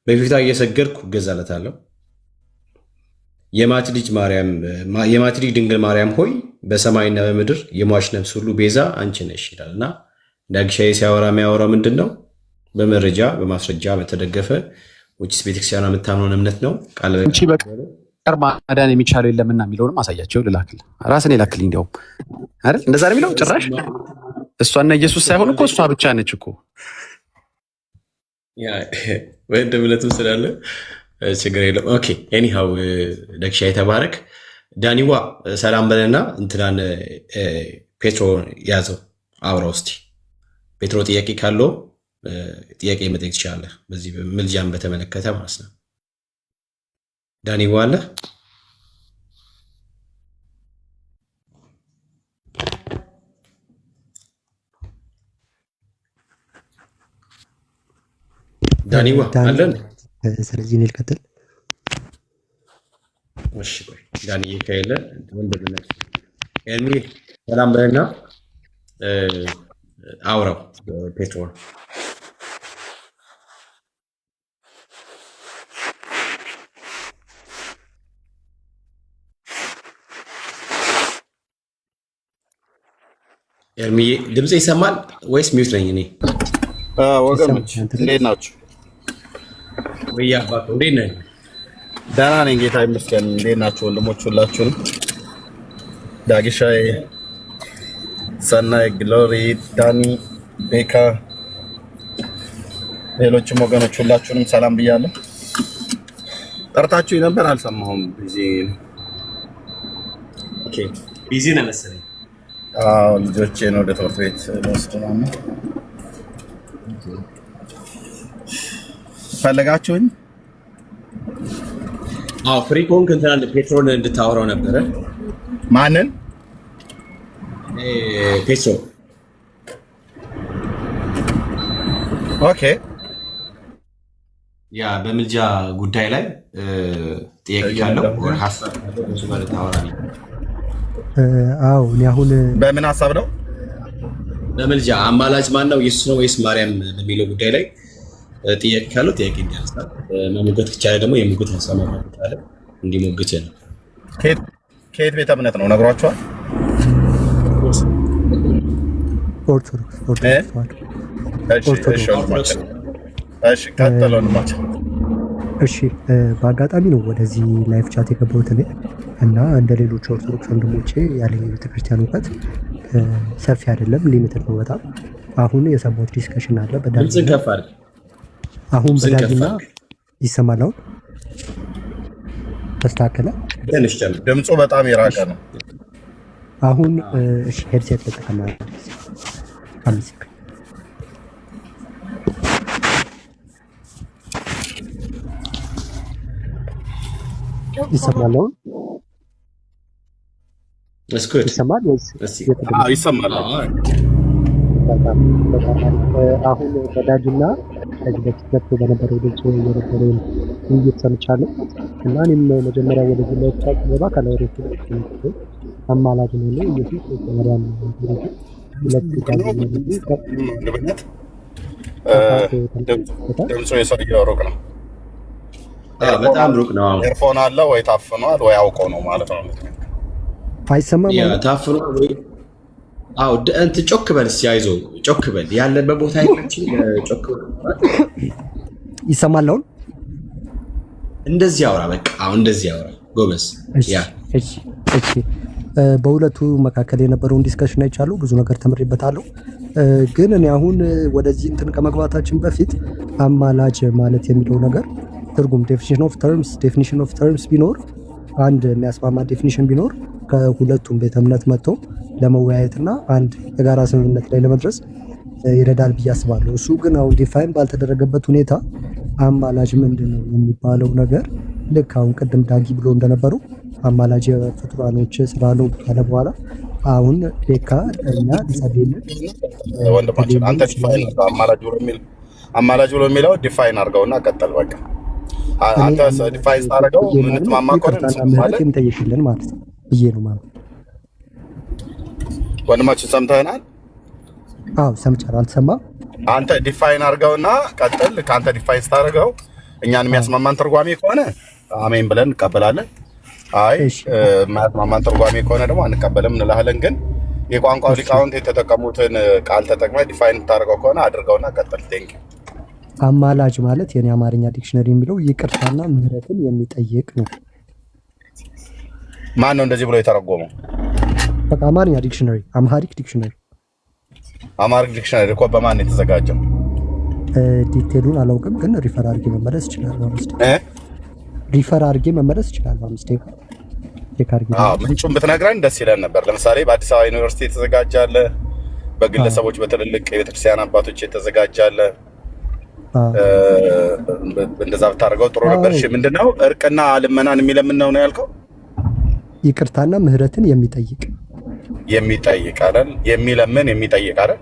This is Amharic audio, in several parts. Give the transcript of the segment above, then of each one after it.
በፊቷ እየሰገድኩ እገዛለታለሁ። የማት ልጅ ድንግል ማርያም ሆይ በሰማይና በምድር የሟች ነፍስ ሁሉ ቤዛ አንቺ ነሽ ይላል እና ዳግሻዬ ሲያወራ የሚያወራው ምንድን ነው? በመረጃ በማስረጃ በተደገፈ ውጭስ ቤተክርስቲያኗ የምታምነውን እምነት ነው። ቃል በቀር ማዳን የሚቻለው የለምና የሚለውንም አሳያቸው። ልላክል ራስን ላክል እንዲያውም አይደል እንደዛ ነው የሚለው። ጭራሽ እሷና ኢየሱስ ሳይሆን እኮ እሷ ብቻ ነች እኮ ወይ እምነትም ስላለ ችግር የለም። ኦኬ ኤኒሃው ደግሻ የተባረክ ዳኒዋ ሰላም በለና እንትናን ፔትሮ ያዘው አውራ ውስጥ ፔትሮ ጥያቄ ካለው ጥያቄ መጠየቅ ትችላለህ። በዚህ ምልጃን በተመለከተ ማለት ነው። ዳኒዋ አለ ዳኒዋ አለን። ስለዚህ እኔ ልቀጥል። እሺ ቆይ ዳኒ ከሌለ ወንድምነት ኤርሚ ሰላም በለና አውራው ፔትሮ ኤርሚ ድምጽ ይሰማል ወይስ ሚውት ነኝ እኔ? ወገኖች እንዴት ናችሁ? ወይ አባቱ እንዴት ነህ? ደህና ነኝ ጌታ ይመስገን። እንዴት ናችሁ ወንድሞች ሁላችሁንም? ዳግሻዬ፣ ሰናይ፣ ግሎሪ፣ ዳኒ፣ ቤካ፣ ሌሎችም ወገኖች ሁላችሁንም ሰላም ብያለሁ። ጠርታችሁ ነበር አልሰማሁም። ቢዚ ነህ መሰለኝ። ልጆቼን ወደ ትምህርት ቤት ልወስድ ነው። ፈለጋችሁኝ? ፍሪ ኮንክ እንትን ፔትሮን እንድታወራው ነበረ። ማንን? ፔትሮ። ኦኬ ያ በምልጃ ጉዳይ ላይ ጥያቄ ካለው ወር ሐሳብ ካለው ብዙ ማለት ታወራለህ። እኔ አሁን በምን ሐሳብ ነው? በምልጃ አማላጅ ማን ነው? ኢየሱስ ነው ወይስ ማርያም በሚለው ጉዳይ ላይ ጥያቄ ካለው ጥያቄ እንዲያነሳ፣ መሞገት ከቻለ ደግሞ የሞገት ሐሳብ ማቅረብ ካለ እንዲሞግት ነው። ከየት ቤተ እምነት ነው ነግሯቸዋል? ኦርቶዶክስ። እሺ ቀጥለው ነው። እሺ በአጋጣሚ ነው ወደዚህ ላይፍ ቻት የገባሁት እኔ እና እንደ ሌሎች ኦርቶዶክስ ወንድሞቼ ያለኝ የቤተክርስቲያን እውቀት ሰፊ አይደለም፣ ሊሚትድ ነው በጣም። አሁን የሰማሁት ዲስከሽን አለ አሁን በዳጊና ይሰማል። አሁን ተስተካከለ። ድምፁ በጣም የራቀ ነው አሁን። እሺ ሄድሴት ተጠቀማ አምስት ይሰማል። አሁን ይሰማል ወይስ? ይሰማል። አሁን በዳጊና ከዚህ በፊት ገብቶ በነበረው ድምፅ የነበረውን ውይይት ሰምቻለሁ እና እኔም መጀመሪያ ወደዚህ ላይ ቻት ገባ ካላወሮች አማላጅ ነው ኢየሱስ ማርያም ድምፁ የሰውየው ሩቅ ነው፣ በጣም ሩቅ ነው። ኤርፎን አለ ወይ ታፍኗል ወይ አውቆ ነው ማለት ነው። አይሰማም ታፍኗል ወይ? እንትን ጮክ በል እስኪ፣ አይዞህ ጮክ በል ያለበት ቦታ አይመችም። ጮክ በል ይሰማል። አሁን እንደዚህ አውራ፣ በቃ አሁን እንደዚህ አውራ ጎበዝ። እሺ በሁለቱ መካከል የነበረውን ዲስከሽን አይቻለሁ፣ ብዙ ነገር ተምሬበታለሁ። ግን እኔ አሁን ወደዚህ እንትን ከመግባታችን በፊት አማላጅ ማለት የሚለው ነገር ትርጉም ዴፊኒሽን ኦፍ ተርምስ ቢኖር አንድ የሚያስማማ ዴፊኒሽን ቢኖር ከሁለቱም ቤተ እምነት መጥቶ ለመወያየትና አንድ የጋራ ስምምነት ላይ ለመድረስ ይረዳል ብዬ አስባለሁ። እሱ ግን አሁን ዲፋይን ባልተደረገበት ሁኔታ አማላጅ ምንድን ነው የሚባለው ነገር ልክ አሁን ቅድም ዳጊ ብሎ እንደነበሩ አማላጅ የፍጡራኖች ስራ ነው ካለ በኋላ አሁን ቤካ እኛ ጸልይልን ወንድማችን አንተ ዲፋይን አማላጅ ብሎ የሚለው ዲፋይን አድርገውና ቀጠል። በቃ አንተ ዲፋይን ታደርገው ምን ተማማ ቆን ማለት የምጠይቅልን ማለት ነው ብዬ ነው ማለት ወንድማችን ሰምተናል። ሰምቻለሁ። አልሰማም? አንተ ዲፋይን አድርገውና ቀጥል። ከአንተ ዲፋይን ስታደርገው እኛን የሚያስማማን ትርጓሜ ከሆነ አሜን ብለን እንቀበላለን። አይ የማያስማማን ትርጓሜ ከሆነ ደግሞ አንቀበልም እንላለን። ግን የቋንቋው ሊቃውንት የተጠቀሙትን ቃል ተጠቅመህ ዲፋይን የምታደርገው ከሆነ አድርገውና ቀጥል። ቴንክ አማላጅ ማለት የኔ አማርኛ ዲክሽነሪ የሚለው ይቅርታና ምህረትን የሚጠይቅ ነው። ማን ነው እንደዚህ ብሎ የተረጎመው? በቃ አማርኛ ዲክሽነሪ፣ አምሃሪክ ዲክሽነሪ። አማሪክ ዲክሽነሪ እኮ በማን ነው የተዘጋጀው? ዲቴሉን አላውቅም፣ ግን ሪፈር አድርጌ መመለስ ይችላል። ሪፈር አድርጌ መመለስ ይችላል። ምንጩን ብትነግረን ደስ ይለን ነበር። ለምሳሌ በአዲስ አበባ ዩኒቨርሲቲ የተዘጋጀ አለ፣ በግለሰቦች በትልልቅ የቤተክርስቲያን አባቶች የተዘጋጀ አለ። እንደዛ ብታደርገው ጥሩ ነበር። እሺ ምንድነው እርቅና ልመናን የሚለምን ነው ያልከው? ይቅርታና ምህረትን የሚጠይቅ አይደል? የሚለምን የሚጠይቅ አይደል?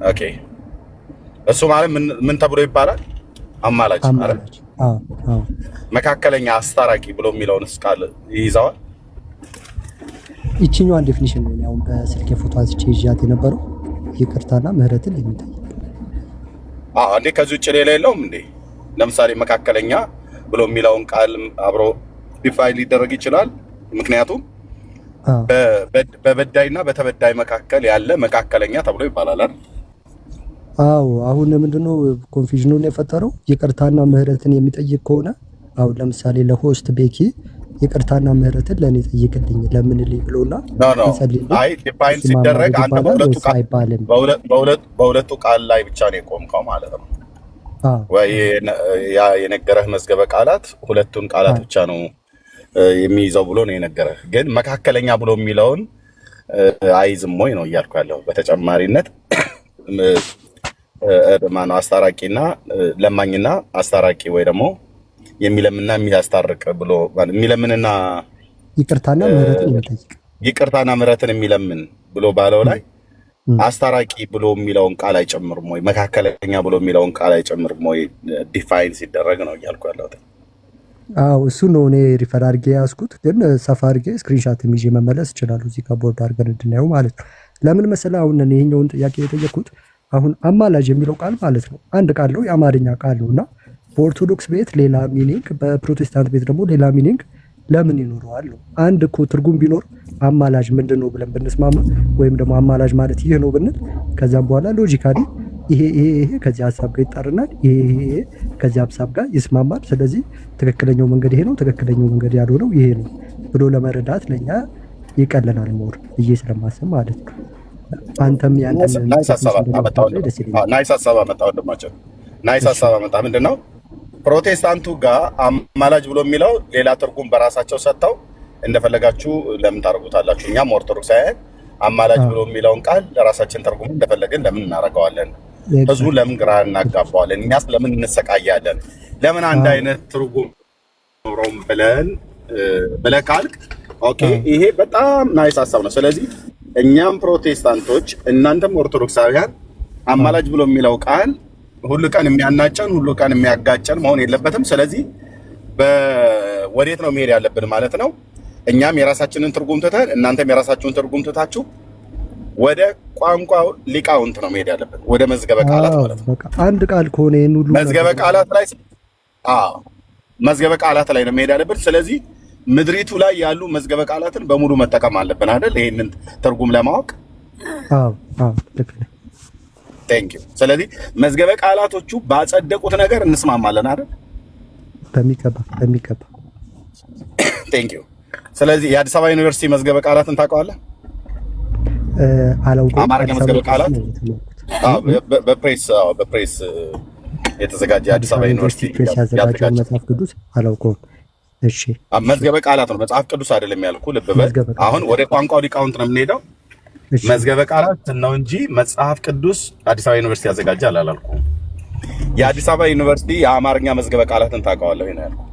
ኦኬ። እሱ ማለት ምን ተብሎ ይባላል? አማላጅ ማለት መካከለኛ፣ አስታራቂ ብሎ የሚለውንስ ቃል ይይዘዋል? ይችኛዋን ዴፊኒሽን ነው ያው በስልክ ፎቶ አንስቼ ይዣት የነበረው ይቅርታና ምህረትን የሚጠይቅ። እንዴ ከዚህ ውጭ ሌላ የለውም እንዴ? ለምሳሌ መካከለኛ ብሎ የሚለውን ቃል አብሮ ዲፋይን ሊደረግ ይችላል። ምክንያቱም በበዳይና በተበዳይ መካከል ያለ መካከለኛ ተብሎ ይባላል አይደል? አሁን ምንድነው ኮንፊውዥኑን የፈጠረው? ይቅርታና ምህረትን የሚጠይቅ ከሆነ አሁን ለምሳሌ ለሆስት ቤኪ ይቅርታና ምህረትን ለኔ ጠይቅልኝ ለምንልኝ ብሎና አይ ዲፋይን ሲደረግ አንተ በሁለቱ ቃል ላይ ብቻ ነው የቆምከው ማለት ነው ወይ? ያ የነገረህ መዝገበ ቃላት ሁለቱን ቃላት ብቻ ነው የሚይዘው ብሎ ነው የነገረህ። ግን መካከለኛ ብሎ የሚለውን አይዝም ወይ ነው እያልኩ ያለው። በተጨማሪነት ማነው አስታራቂና ለማኝና አስታራቂ ወይ ደግሞ የሚለምንና የሚያስታርቅ ብሎ የሚለምንና ይቅርታና ምህረትን የሚለምን ብሎ ባለው ላይ አስታራቂ ብሎ የሚለውን ቃል አይጨምርም ወይ? መካከለኛ ብሎ የሚለውን ቃል አይጨምርም ወይ? ዲፋይን ሲደረግ ነው እያልኩ ያለሁት። እሱ ነው እኔ ሪፈር አድርጌ ያዝኩት። ግን ሰፋ አድርጌ ስክሪንሻት ይዤ መመለስ ይችላሉ እዚህ ከቦርድ አድርገን እንድናየው ማለት ነው። ለምን መሰለህ አሁን ይሄኛውን ጥያቄ የጠየኩት አሁን አማላጅ የሚለው ቃል ማለት ነው አንድ ቃል ነው፣ የአማርኛ ቃል ነው እና በኦርቶዶክስ ቤት ሌላ ሚኒንግ፣ በፕሮቴስታንት ቤት ደግሞ ሌላ ሚኒንግ ለምን ይኖረዋል ነው። አንድ እኮ ትርጉም ቢኖር አማላጅ ምንድን ነው ብለን ብንስማማ ወይም ደግሞ አማላጅ ማለት ይህ ነው ብንል ከዛም በኋላ ሎጂካሊ ይሄ ከዚህ ሀሳብ ጋር ይጣርናል፣ ይሄ ከዚህ ሀሳብ ጋር ይስማማል። ስለዚህ ትክክለኛው መንገድ ይሄ ነው፣ ትክክለኛው መንገድ ያልሆነው ይሄ ነው ብሎ ለመረዳት ለኛ ይቀለናል ሞር ብዬ ስለማሰብ ማለት ነው። አንተም ናይስ ሀሳብ አመጣ። ምንድን ነው ፕሮቴስታንቱ ጋር አማላጅ ብሎ የሚለው ሌላ ትርጉም በራሳቸው ሰጥተው እንደፈለጋችሁ ለምን ታደርጉታላችሁ? እኛም ኦርቶዶክሳውያን አማላጅ ብሎ የሚለውን ቃል ለራሳችን ትርጉም እንደፈለግን ለምን እናደርገዋለን? ህዝቡ ለምን ግራ እናጋባዋለን? እኛስ ለምን እንሰቃያለን? ለምን አንድ አይነት ትርጉም ኖሮም ብለህ ካልክ ኦኬ፣ ይሄ በጣም ናይስ ሀሳብ ነው። ስለዚህ እኛም ፕሮቴስታንቶች እናንተም ኦርቶዶክሳውያን አማላጅ ብሎ የሚለው ቃል ሁሉ ቀን የሚያናጨን ሁሉ ቀን የሚያጋጨን መሆን የለበትም። ስለዚህ ወዴት ነው መሄድ ያለብን ማለት ነው? እኛም የራሳችንን ትርጉም ትተን እናንተም የራሳችሁን ትርጉም ትታችሁ ወደ ቋንቋ ሊቃውንት ነው መሄድ ያለብን፣ ወደ መዝገበ ቃላት ማለት ነው። አንድ ቃል ከሆነ ይሄን ሁሉ መዝገበ ቃላት ላይ ነው መሄድ ያለብን። ስለዚህ ምድሪቱ ላይ ያሉ መዝገበ ቃላትን በሙሉ መጠቀም አለብን አይደል? ይሄንን ትርጉም ለማወቅ ልክ ነህ። ቴንክ ዩ። ስለዚህ መዝገበ ቃላቶቹ ባጸደቁት ነገር እንስማማለን አይደል? በሚገባ ቴንክ ዩ። ስለዚህ የአዲስ አበባ ዩኒቨርሲቲ መዝገበ ቃላትን ታውቀዋለህ? አላውቅም። አማርኛ መዝገበ ቃላት በፕሬስ የተዘጋጀ የአዲስ አበባ ዩኒቨርሲቲ ያዘጋጀው መጽሐፍ ቅዱስ አላውቀውም። እሺ መዝገበ ቃላት ነው፣ መጽሐፍ ቅዱስ አይደለም ያልኩህ። ልብ በል። አሁን ወደ ቋንቋው ሊቃውንት ነው የምንሄደው። መዝገበ ቃላት ነው እንጂ መጽሐፍ ቅዱስ አዲስ አበባ ዩኒቨርሲቲ ያዘጋጃል አላልኩም። የአዲስ አበባ ዩኒቨርሲቲ የአማርኛ መዝገበ ቃላትን ታውቀዋለህ ነው ያልኩህ።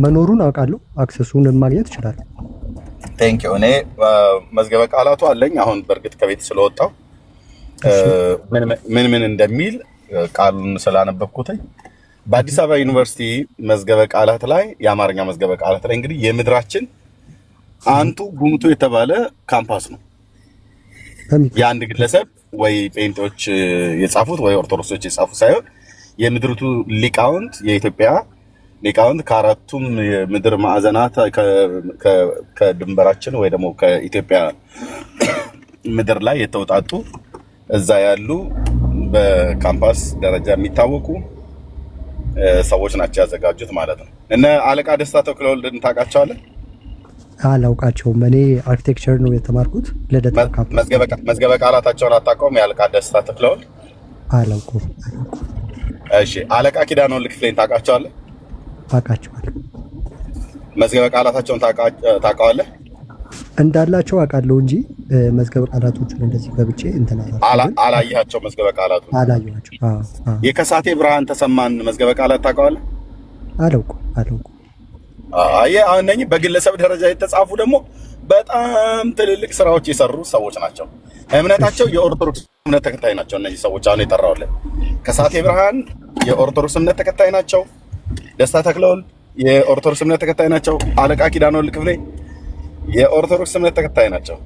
መኖሩን አውቃለሁ፣ አክሰሱን ማግኘት እችላለሁ። ቴንክ ዩ። እኔ መዝገበ ቃላቱ አለኝ። አሁን በእርግጥ ከቤት ስለወጣው ምን እንደሚል ቃሉን ስላነበብኩትኝ በአዲስ አበባ ዩኒቨርሲቲ መዝገበ ቃላት ላይ የአማርኛ መዝገበ ቃላት ላይ እንግዲህ የምድራችን አንቱ ጉምቱ የተባለ ካምፓስ ነው። የአንድ ግለሰብ ወይ ጴንጤዎች የጻፉት ወይ ኦርቶዶክሶች የጻፉት ሳይሆን የምድሪቱ ሊቃውንት የኢትዮጵያ ሊቃውንት ከአራቱም የምድር ማዕዘናት ከድንበራችን ወይ ደግሞ ከኢትዮጵያ ምድር ላይ የተውጣጡ እዛ ያሉ በካምፓስ ደረጃ የሚታወቁ ሰዎች ናቸው ያዘጋጁት ማለት ነው። እነ አለቃ ደስታ ተክለወልድን ታውቃቸዋለህ? አላውቃቸውም። እኔ አርኪቴክቸር ነው የተማርኩት ልደታ ካምፓስ። መዝገበ ቃላታቸውን አታውቀውም? የአለቃ ደስታ ተክለወልድ አላውቀውም። እሺ፣ አለቃ ኪዳነ ወልድ ክፍሌን ታውቃቸዋለህ? አውቃቸዋለሁ። መዝገበ ቃላታቸውን ታውቀዋለህ? እንዳላቸው አውቃለሁ እንጂ መዝገበ ቃላቶቹን እንደዚህ ገብቼ እንትን አላየሃቸው? መዝገበ ቃላቱን አላየኋቸው። የከሳቴ ብርሃን ተሰማን መዝገበ ቃላት ታውቀዋለህ? አላውቀውም። አየህ፣ አሁን እነኚህ በግለሰብ ደረጃ የተጻፉ ደግሞ በጣም ትልልቅ ስራዎች የሰሩ ሰዎች ናቸው። እምነታቸው የኦርቶዶክስ እምነት ተከታይ ናቸው። እነዚህ ሰዎች አሁን የጠራሁልህ ከሳቴ ብርሃን የኦርቶዶክስ እምነት ተከታይ ናቸው። ደስታ ተክለወልድ የኦርቶዶክስ እምነት ተከታይ ናቸው። አለቃ ኪዳነ ወልድ ክፍሌ የኦርቶዶክስ እምነት ተከታይ ናቸው።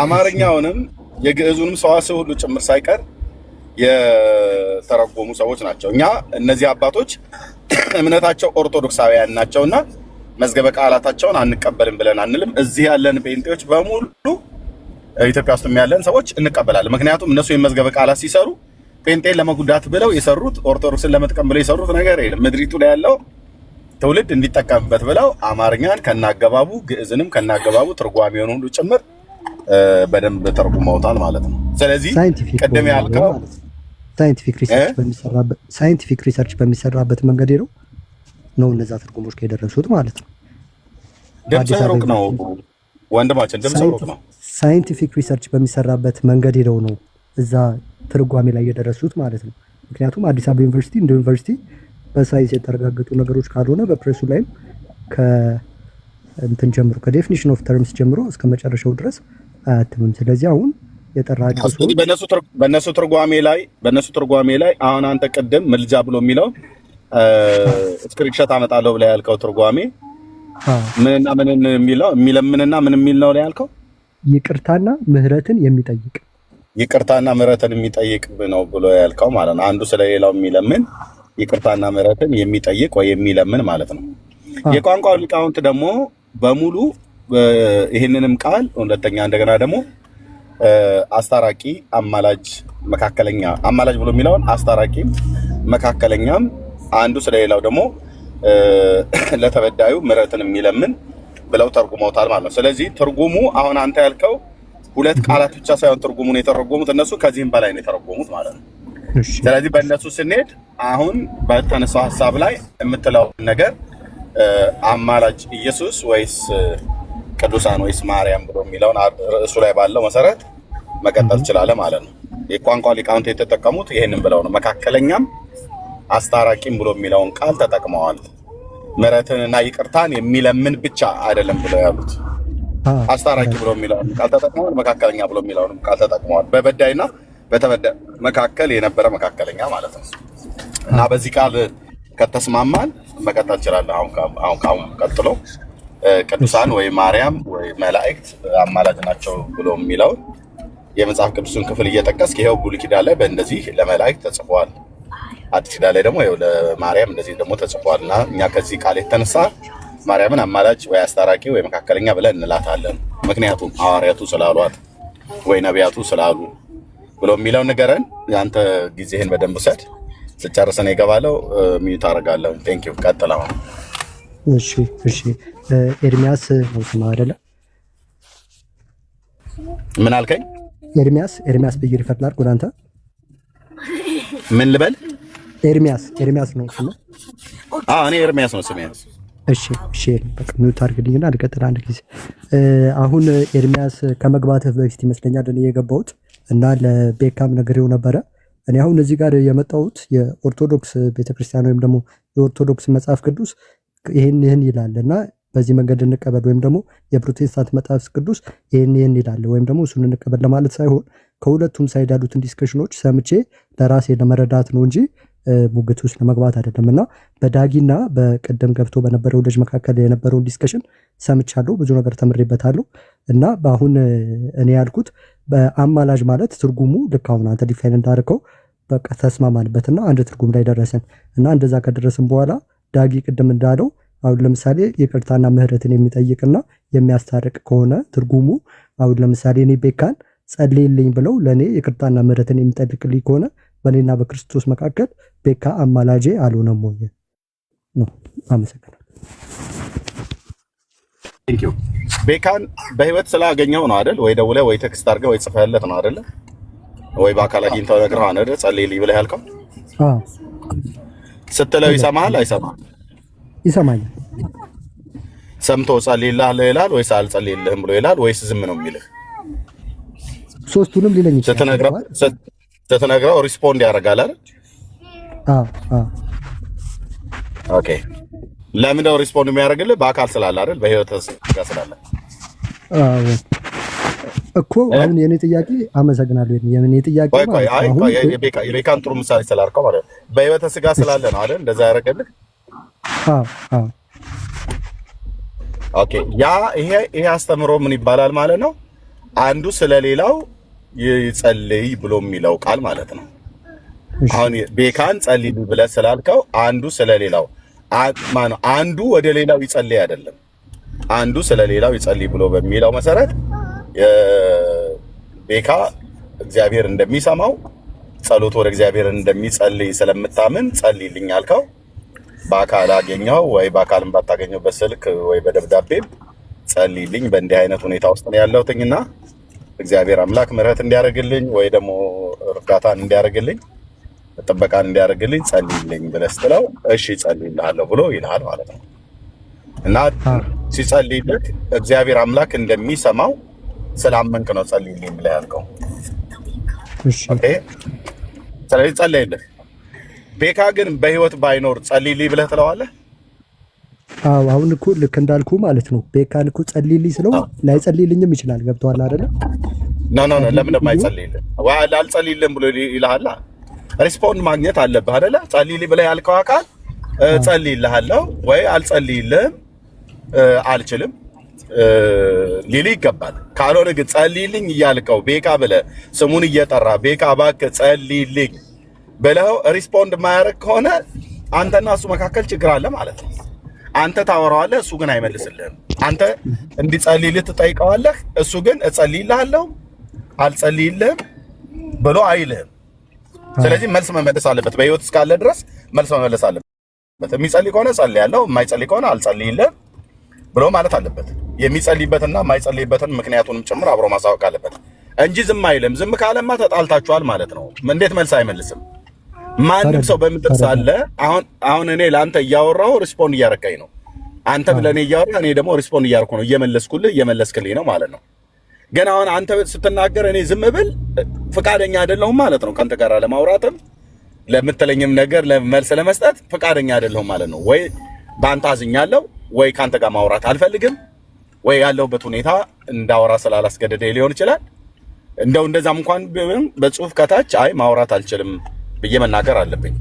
አማርኛውንም የግዕዙንም ሰዋስው ሁሉ ጭምር ሳይቀር የተረጎሙ ሰዎች ናቸው። እኛ እነዚህ አባቶች እምነታቸው ኦርቶዶክሳውያን ናቸውና መዝገበ ቃላታቸውን አንቀበልም ብለን አንልም። እዚህ ያለን ጴንጤዎች በሙሉ ኢትዮጵያ ውስጥ ያለን ሰዎች እንቀበላለን። ምክንያቱም እነሱ የመዝገበ ቃላት ሲሰሩ ጴንጤን ለመጉዳት ብለው የሰሩት ኦርቶዶክስን ለመጥቀም ብለው የሰሩት ነገር የለም። ምድሪቱ ላይ ያለው ትውልድ እንዲጠቀምበት ብለው አማርኛን ከናገባቡ ግዕዝንም ከናገባቡ ትርጓሜውን ሁሉ ጭምር በደንብ ተርጉመውታል ማለት ነው። ስለዚህ ቀደም ያልከው ሳይንቲፊክ ሪሰርች በሚሰራበት መንገድ ነው እነዛ ትርጉሞች ከደረሱት ማለት ነው። ድምጽ ሩቅ ነው ወንድማችን፣ ድምጽ ሩቅ ነው። ሳይንቲፊክ ሪሰርች በሚሰራበት መንገድ ነው እዛ ትርጓሜ ላይ የደረሱት ማለት ነው። ምክንያቱም አዲስ አበባ ዩኒቨርሲቲ እንደ ዩኒቨርሲቲ በሳይንስ የተረጋገጡ ነገሮች ካልሆነ በፕሬሱ ላይም ከእንትን ጀምሮ ከዴፊኒሽን ኦፍ ተርምስ ጀምሮ እስከ መጨረሻው ድረስ አያትምም። ስለዚህ አሁን የጠራቸው ሰው በእነሱ ትርጓሜ ላይ አሁን አንተ ቅድም ምልጃ ብሎ የሚለው ስክሪንሾት አመጣለሁ ብለህ ያልከው ትርጓሜ ምንና ምንን የሚለው የሚለምንና ምን የሚል ነው ያልከው? ይቅርታና ምህረትን የሚጠይቅ ይቅርታና ምህረትን የሚጠይቅ ነው ብሎ ያልከው ማለት ነው። አንዱ ስለሌላው የሚለምን ይቅርታና ምህረትን የሚጠይቅ ወይ የሚለምን ማለት ነው። የቋንቋ ሊቃውንት ደግሞ በሙሉ ይህንንም ቃል ሁለተኛ እንደገና ደግሞ አስታራቂ፣ አማላጅ፣ መካከለኛ አማላጅ ብሎ የሚለውን አስታራቂም መካከለኛም አንዱ ስለሌላው ደግሞ ለተበዳዩ ምህረትን የሚለምን ብለው ተርጉመውታል ማለት ነው። ስለዚህ ትርጉሙ አሁን አንተ ያልከው ሁለት ቃላት ብቻ ሳይሆን ትርጉሙን የተረጎሙት እነሱ ከዚህም በላይ ነው የተረጎሙት ማለት ነው። ስለዚህ በእነሱ ስንሄድ አሁን በተነሳው ሀሳብ ላይ የምትለው ነገር አማላጅ ኢየሱስ ወይስ ቅዱሳን ወይስ ማርያም ብሎ የሚለውን ርዕሱ ላይ ባለው መሰረት መቀጠል ትችላለህ ማለት ነው። የቋንቋ ሊቃውንት የተጠቀሙት ይሄንን ብለው ነው። መካከለኛም አስታራቂም ብሎ የሚለውን ቃል ተጠቅመዋል። ምህረትንና ይቅርታን የሚለምን ብቻ አይደለም ብለው ያሉት። አስታራቂ ብሎ የሚለውን ቃል ተጠቅመዋል። መካከለኛ ብሎ የሚለውን ቃል ተጠቅመዋል። በበዳይና በተበዳይ መካከል የነበረ መካከለኛ ማለት ነው። እና በዚህ ቃል ከተስማማን መቀጠል ይችላል። አሁን ቀጥሎ ቅዱሳን ወይ ማርያም ወይ መላእክት አማላጅ ናቸው ብሎ የሚለውን የመጽሐፍ ቅዱስን ክፍል እየጠቀስክ ይሄው ብሉይ ኪዳን ላይ በእንደዚህ ለመላእክት ተጽፏል፣ አዲስ ኪዳን ላይ ደግሞ ይሄው ለማርያም እንደዚህ ደግሞ ተጽፏል። እና እኛ ከዚህ ቃል የተነሳ ማርያምን አማላጅ ወይ አስታራቂ ወይ መካከለኛ ብለን እንላታለን። ምክንያቱም ሐዋርያቱ ስላሏት ወይ ነቢያቱ ስላሉ ብሎ የሚለው ንገረን። ያንተ ጊዜህን በደንብ ውሰድ። ስጨርሰን ይገባለው ሚዩት አደርጋለሁ። ቴንክ ዩ። ቀጥል አሁን። እሺ ኤርሚያስ ነው ስማ አይደለ? ምን አልከኝ? ኤርሚያስ ብዬ ሪፈር ላድርግ ወደ አንተ። ምን ልበል? ኤርሚያስ ነው ስማ? እኔ ኤርሚያስ ነው ስሜ። እሺ በቃ ሚዩት አድርግልኝና ልቀጥል አንድ ጊዜ። አሁን ኤርሚያስ ከመግባትህ በፊት ይመስለኛል እኔ የገባሁት እና ለቤካም ነግሬው ነበረ። እኔ አሁን እዚህ ጋር የመጣሁት የኦርቶዶክስ ቤተክርስቲያን ወይም ደግሞ የኦርቶዶክስ መጽሐፍ ቅዱስ ይህን ይላል እና በዚህ መንገድ እንቀበል ወይም ደግሞ የፕሮቴስታንት መጽሐፍ ቅዱስ ይህን ይላል ወይም ደግሞ እሱን እንቀበል ለማለት ሳይሆን ከሁለቱም ሳይድ ያሉትን ዲስከሽኖች ሰምቼ ለራሴ ለመረዳት ነው እንጂ ሙግት ውስጥ ለመግባት አይደለም። እና በዳጊና በቀደም ገብቶ በነበረው ልጅ መካከል የነበረውን ዲስከሽን ሰምቻለሁ፣ ብዙ ነገር ተምሬበታለሁ። እና በአሁን እኔ ያልኩት በአማላጅ ማለት ትርጉሙ ልክ አሁን አንተ ዲፋይን እንዳደረከው በቃ ተስማማንበትና አንድ ትርጉም ላይ ደረስን። እና እንደዛ ከደረስን በኋላ ዳጊ ቅድም እንዳለው አሁን ለምሳሌ ይቅርታና ምህረትን የሚጠይቅና የሚያስታርቅ ከሆነ ትርጉሙ አሁን ለምሳሌ እኔ ቤካን ጸልይልኝ ብለው ለእኔ ይቅርታና ምህረትን የሚጠይቅልኝ ከሆነ በእኔና በክርስቶስ መካከል ቤካ አማላጄ አልሆነም ወይ ነው። አመሰግናለሁ። ቤካን በህይወት ስላገኘው ነው አይደል? ወይ ደውለህ ወይ ቴክስት አድርገህ ወይ ጽፈህለት ነው አይደል? ወይ በአካል አግኝተው ነግረህ ነው አይደል? ጸልይልኝ ብለህ ያልከው ስትለው ይሰማሃል አይሰማህም? ይሰማኛል። ሰምቶ ጸልይልሃለሁ ይላል ወይስ አልጸልይልህም ብሎ ይላል ወይስ ዝም ነው የሚልህ? ሶስቱንም ሊለኝ ይችላል። ስትነግረው ሪስፖንድ ያደርጋል አይደል? ኦኬ። ለምን ነው ሪስፖንድ የሚያደርግልህ? በአካል ስላለ አይደል? በህይወት ስጋ ስላለ እኮ። አሁን የኔ ጥያቄ አመሰግናለሁ። የኔ ጥያቄ የቤካን ጥሩ ምሳሌ ስላልከው ማለት ነው። በህይወት ስጋ ስላለ ነው አይደል እንደዛ ያደርግልህ? ኦኬ። ይሄ አስተምሮ ምን ይባላል ማለት ነው? አንዱ ስለሌላው ይጸልይ ብሎ የሚለው ቃል ማለት ነው። አሁን ቤካን ጸልይ ብለህ ስላልከው አንዱ ስለሌላው አንዱ ወደ ሌላው ይጸልይ አይደለም፣ አንዱ ስለሌላው ይጸልይ ብሎ በሚለው መሰረት ቤካ እግዚአብሔር እንደሚሰማው ጸሎቱ ወደ እግዚአብሔር እንደሚጸልይ ስለምታምን ጸልይልኝ አልከው። በአካል አገኘው ወይ በአካልም ባታገኘው በስልክ ወይ በደብዳቤ ጸልይልኝ በእንዲህ አይነት ሁኔታ ውስጥ ነው ያለሁትና እግዚአብሔር አምላክ ምሕረት እንዲያደርግልኝ ወይ ደግሞ እርዳታን እንዲያደርግልኝ ጥበቃን እንዲያደርግልኝ ጸልይልኝ ብለህ ስትለው እሺ ጸልይልሃለሁ ብሎ ይልሃል ማለት ነው። እና ሲጸልይልህ እግዚአብሔር አምላክ እንደሚሰማው ስላመንክ ነው ጸልይልኝ ብለህ ያልከው። ኦኬ። ስለዚህ ጸልይልህ። ቤካ ግን በህይወት ባይኖር ጸልይልኝ ብለህ ትለዋለህ? አሁን እኮ ልክ እንዳልኩ ማለት ነው። ቤካን እኮ ጸልይልኝ ስለው ላይጸልይልኝም ይችላል። ገብቶሃል አይደለ? ኖ ለምን የማይጸልይልህ? ወይ አልጸልይልህም ብሎ ይልሃል። ሪስፖንድ ማግኘት አለብህ አይደለ? ጸልይልኝ ብለህ ያልከው አካል ጸልይልሃለሁ ወይ አልጸልይልህም አልችልም ሊል ይገባል። ካልሆነ ግን ጸልይልኝ እያልከው ቤካ ብለህ ስሙን እየጠራ ቤካ እባክህ ጸልይልኝ ብለው ሪስፖንድ የማያደርግ ከሆነ አንተና እሱ መካከል ችግር አለ ማለት ነው። አንተ ታወራዋለህ፣ እሱ ግን አይመልስልህም። አንተ እንዲጸልይልህ ትጠይቀዋለህ፣ እሱ ግን እጸልይልሃለሁ አልጸልይልህም ብሎ አይልህም። ስለዚህ መልስ መመለስ አለበት። በህይወት እስካለ ድረስ መልስ መመለስ አለበት። የሚጸልይ ከሆነ ጸልያለሁ፣ የማይጸልይ ከሆነ አልጸልይልህም ብሎ ማለት አለበት። የሚጸልይበትና የማይጸልይበትን ምክንያቱንም ጭምር አብሮ ማሳወቅ አለበት እንጂ ዝም አይልም። ዝም ካለማ ተጣልታችኋል ማለት ነው። እንዴት መልስ አይመልስም? ማንም ሰው በምድር ሳለ አሁን እኔ ለአንተ እያወራሁ ሪስፖንድ እያረከኝ ነው። አንተ ለእኔ እያወራህ እኔ ደግሞ ሪስፖንድ እያረኩ ነው። እየመለስክልኝ ነው ማለት ነው። ግን አሁን አንተ ስትናገር እኔ ዝም ብል ፈቃደኛ አይደለሁም ማለት ነው። ከአንተ ጋር ለማውራትም ለምትለኝም ነገር መልስ ለመስጠት ፈቃደኛ አይደለሁም ማለት ነው። ወይ በአንተ አዝኛለሁ፣ ወይ ከአንተ ጋር ማውራት አልፈልግም፣ ወይ ያለሁበት ሁኔታ እንዳወራ ስላላስገደደ ሊሆን ይችላል። እንደዛም እንኳን በጽሁፍ ከታች አይ ማውራት አልችልም ብዬ መናገር አለብኝ።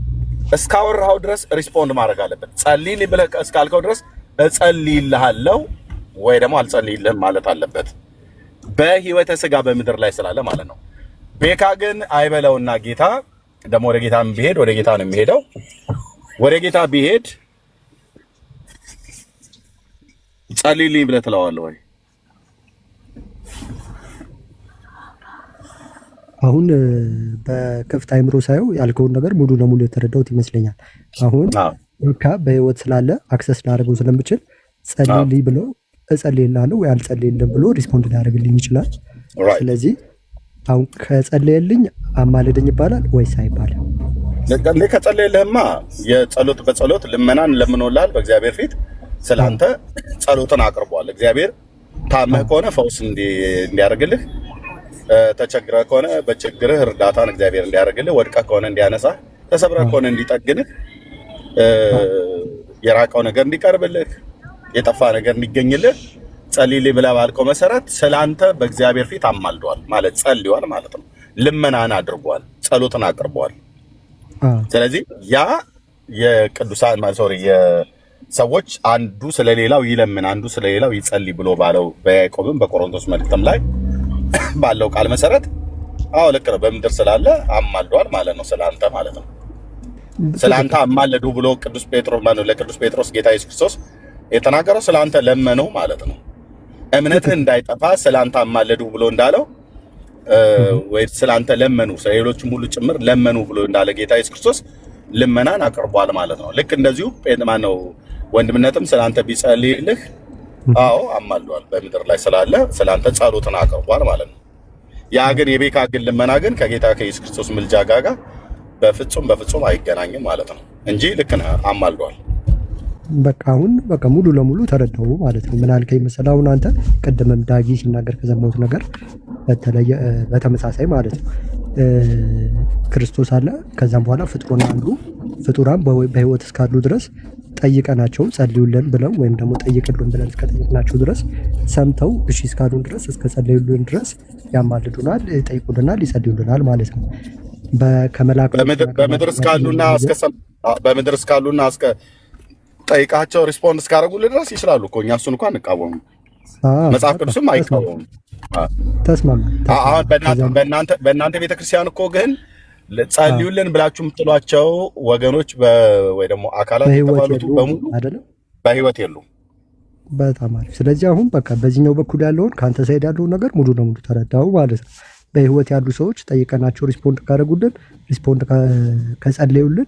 እስካወራው ድረስ ሪስፖንድ ማድረግ አለበት። ጸልይልኝ ብለህ እስካልከው ድረስ እጸልይልሃለሁ ወይ ደግሞ አልጸልይልህም ማለት አለበት። በህይወተ ስጋ በምድር ላይ ስላለ ማለት ነው። ቤካ ግን አይበለውና ጌታ ደግሞ ወደ ጌታ ቢሄድ ወደ ጌታ ነው የሚሄደው። ወደ ጌታ ቢሄድ ጸልይልኝ ብለህ ትለዋለህ ወይ? አሁን በክፍት አይምሮ ሳየው ያልከውን ነገር ሙሉ ለሙሉ የተረዳሁት ይመስለኛል። አሁን ቤካ በህይወት ስላለ አክሰስ ላደርገው ስለምችል ጸልይልኝ ብለው እጸልይልሃለሁ ወይ አልጸልይልህም ብሎ ሪስፖንድ ሊያደርግልኝ ይችላል። ስለዚህ አሁን ከጸለየልኝ አማልደኝ ይባላል ወይስ አይባልም? ከጸለየልህማ በጸሎት ልመናን ለምኖልሃል በእግዚአብሔር ፊት ስላንተ ጸሎትን አቅርቧል። እግዚአብሔር ታመህ ከሆነ ፈውስ እንዲያደርግልህ፣ ተቸግረህ ከሆነ በችግርህ እርዳታን እግዚአብሔር እንዲያደርግልህ፣ ወድቀህ ከሆነ እንዲያነሳህ፣ ተሰብረህ ከሆነ እንዲጠግንህ፣ የራቀው ነገር እንዲቀርብልህ፣ የጠፋ ነገር እንዲገኝልህ ጸልይልኝ ብለህ ባልከው መሰረት ስላንተ በእግዚአብሔር ፊት አማልዷል ማለት ጸልዩዋል ማለት ነው። ልመናን አድርጓል፣ ጸሎትን አቅርቧል። ስለዚህ ያ የቅዱሳን የሰዎች አንዱ ስለሌላው ይለምን አንዱ ስለሌላው ይጸልይ ብሎ ባለው በያዕቆብም በቆሮንቶስ መልእክትም ላይ ባለው ቃል መሰረት አዎ ልክ ነው። በምድር ስላለ አማልዷል ማለት ነው፣ ስለአንተ ማለት ነው። ስለአንተ አማለዱ ብሎ ለቅዱስ ጴጥሮስ ጌታ ኢየሱስ ክርስቶስ የተናገረው ስለአንተ ለመኑ ማለት ነው። እምነትህ እንዳይጠፋ ስለአንተ አማለዱ ብሎ እንዳለው ወይ ስለአንተ ለመኑ ስለሌሎችም ሁሉ ጭምር ለመኑ ብሎ እንዳለ ጌታ ኢየሱስ ክርስቶስ ልመናን አቅርቧል ማለት ነው። ልክ እንደዚሁ ወንድምነትም ስለአንተ ቢጸልይልህ አዎ አማልዷል በምድር ላይ ስላለ ስለአንተ ጸሎትን አቅርቧል ማለት ነው። ያ ግን የቤካ ግን ልመና ግን ከጌታ ከኢየሱስ ክርስቶስ ምልጃ ጋር በፍጹም አይገናኝም ማለት ነው እንጂ ልክ ነህ አማልዷል። በቃ አሁን በቃ ሙሉ ለሙሉ ተረዳው ማለት ነው። ምን አልከኝ መሰለህ? አሁን አንተ ቅድምም ዳጊ ሲናገር ከሰማሁት ነገር በተለየ በተመሳሳይ ማለት ነው ክርስቶስ አለ። ከዛም በኋላ ፍጡራን በህይወት እስካሉ ድረስ ጠይቀናቸው ጸልዩልን ብለው ወይም ደግሞ ጠይቅልን ብለን እስከጠየቅናቸው ድረስ ሰምተው እሺ እስካሉን ድረስ እስከ ጸልዩልን ድረስ ያማልዱናል፣ ይጠይቁልናል፣ ይጸልዩልናል ማለት ነው። በምድር እስካሉና እስከ ጠይቃቸው ሪስፖንድ እስካደረጉልህ ድረስ ይችላሉ እኮ እኛ እሱን እንኳን እንቃወሙ። መጽሐፍ ቅዱስም አይቃወሙ። በእናንተ ቤተክርስቲያን እኮ ግን ጸልዩልን ብላችሁ የምትሏቸው ወገኖች ወይ ደግሞ አካላት የተባሉት በሙሉ በህይወት የሉም። በጣም አሪፍ። ስለዚህ አሁን በቃ በዚህኛው በኩል ያለውን ከአንተ ሳይድ ያለውን ነገር ሙሉ ለሙሉ ተረዳው ማለት ነው። በህይወት ያሉ ሰዎች ጠይቀናቸው ሪስፖንድ ካደረጉልን፣ ሪስፖንድ ከጸለዩልን፣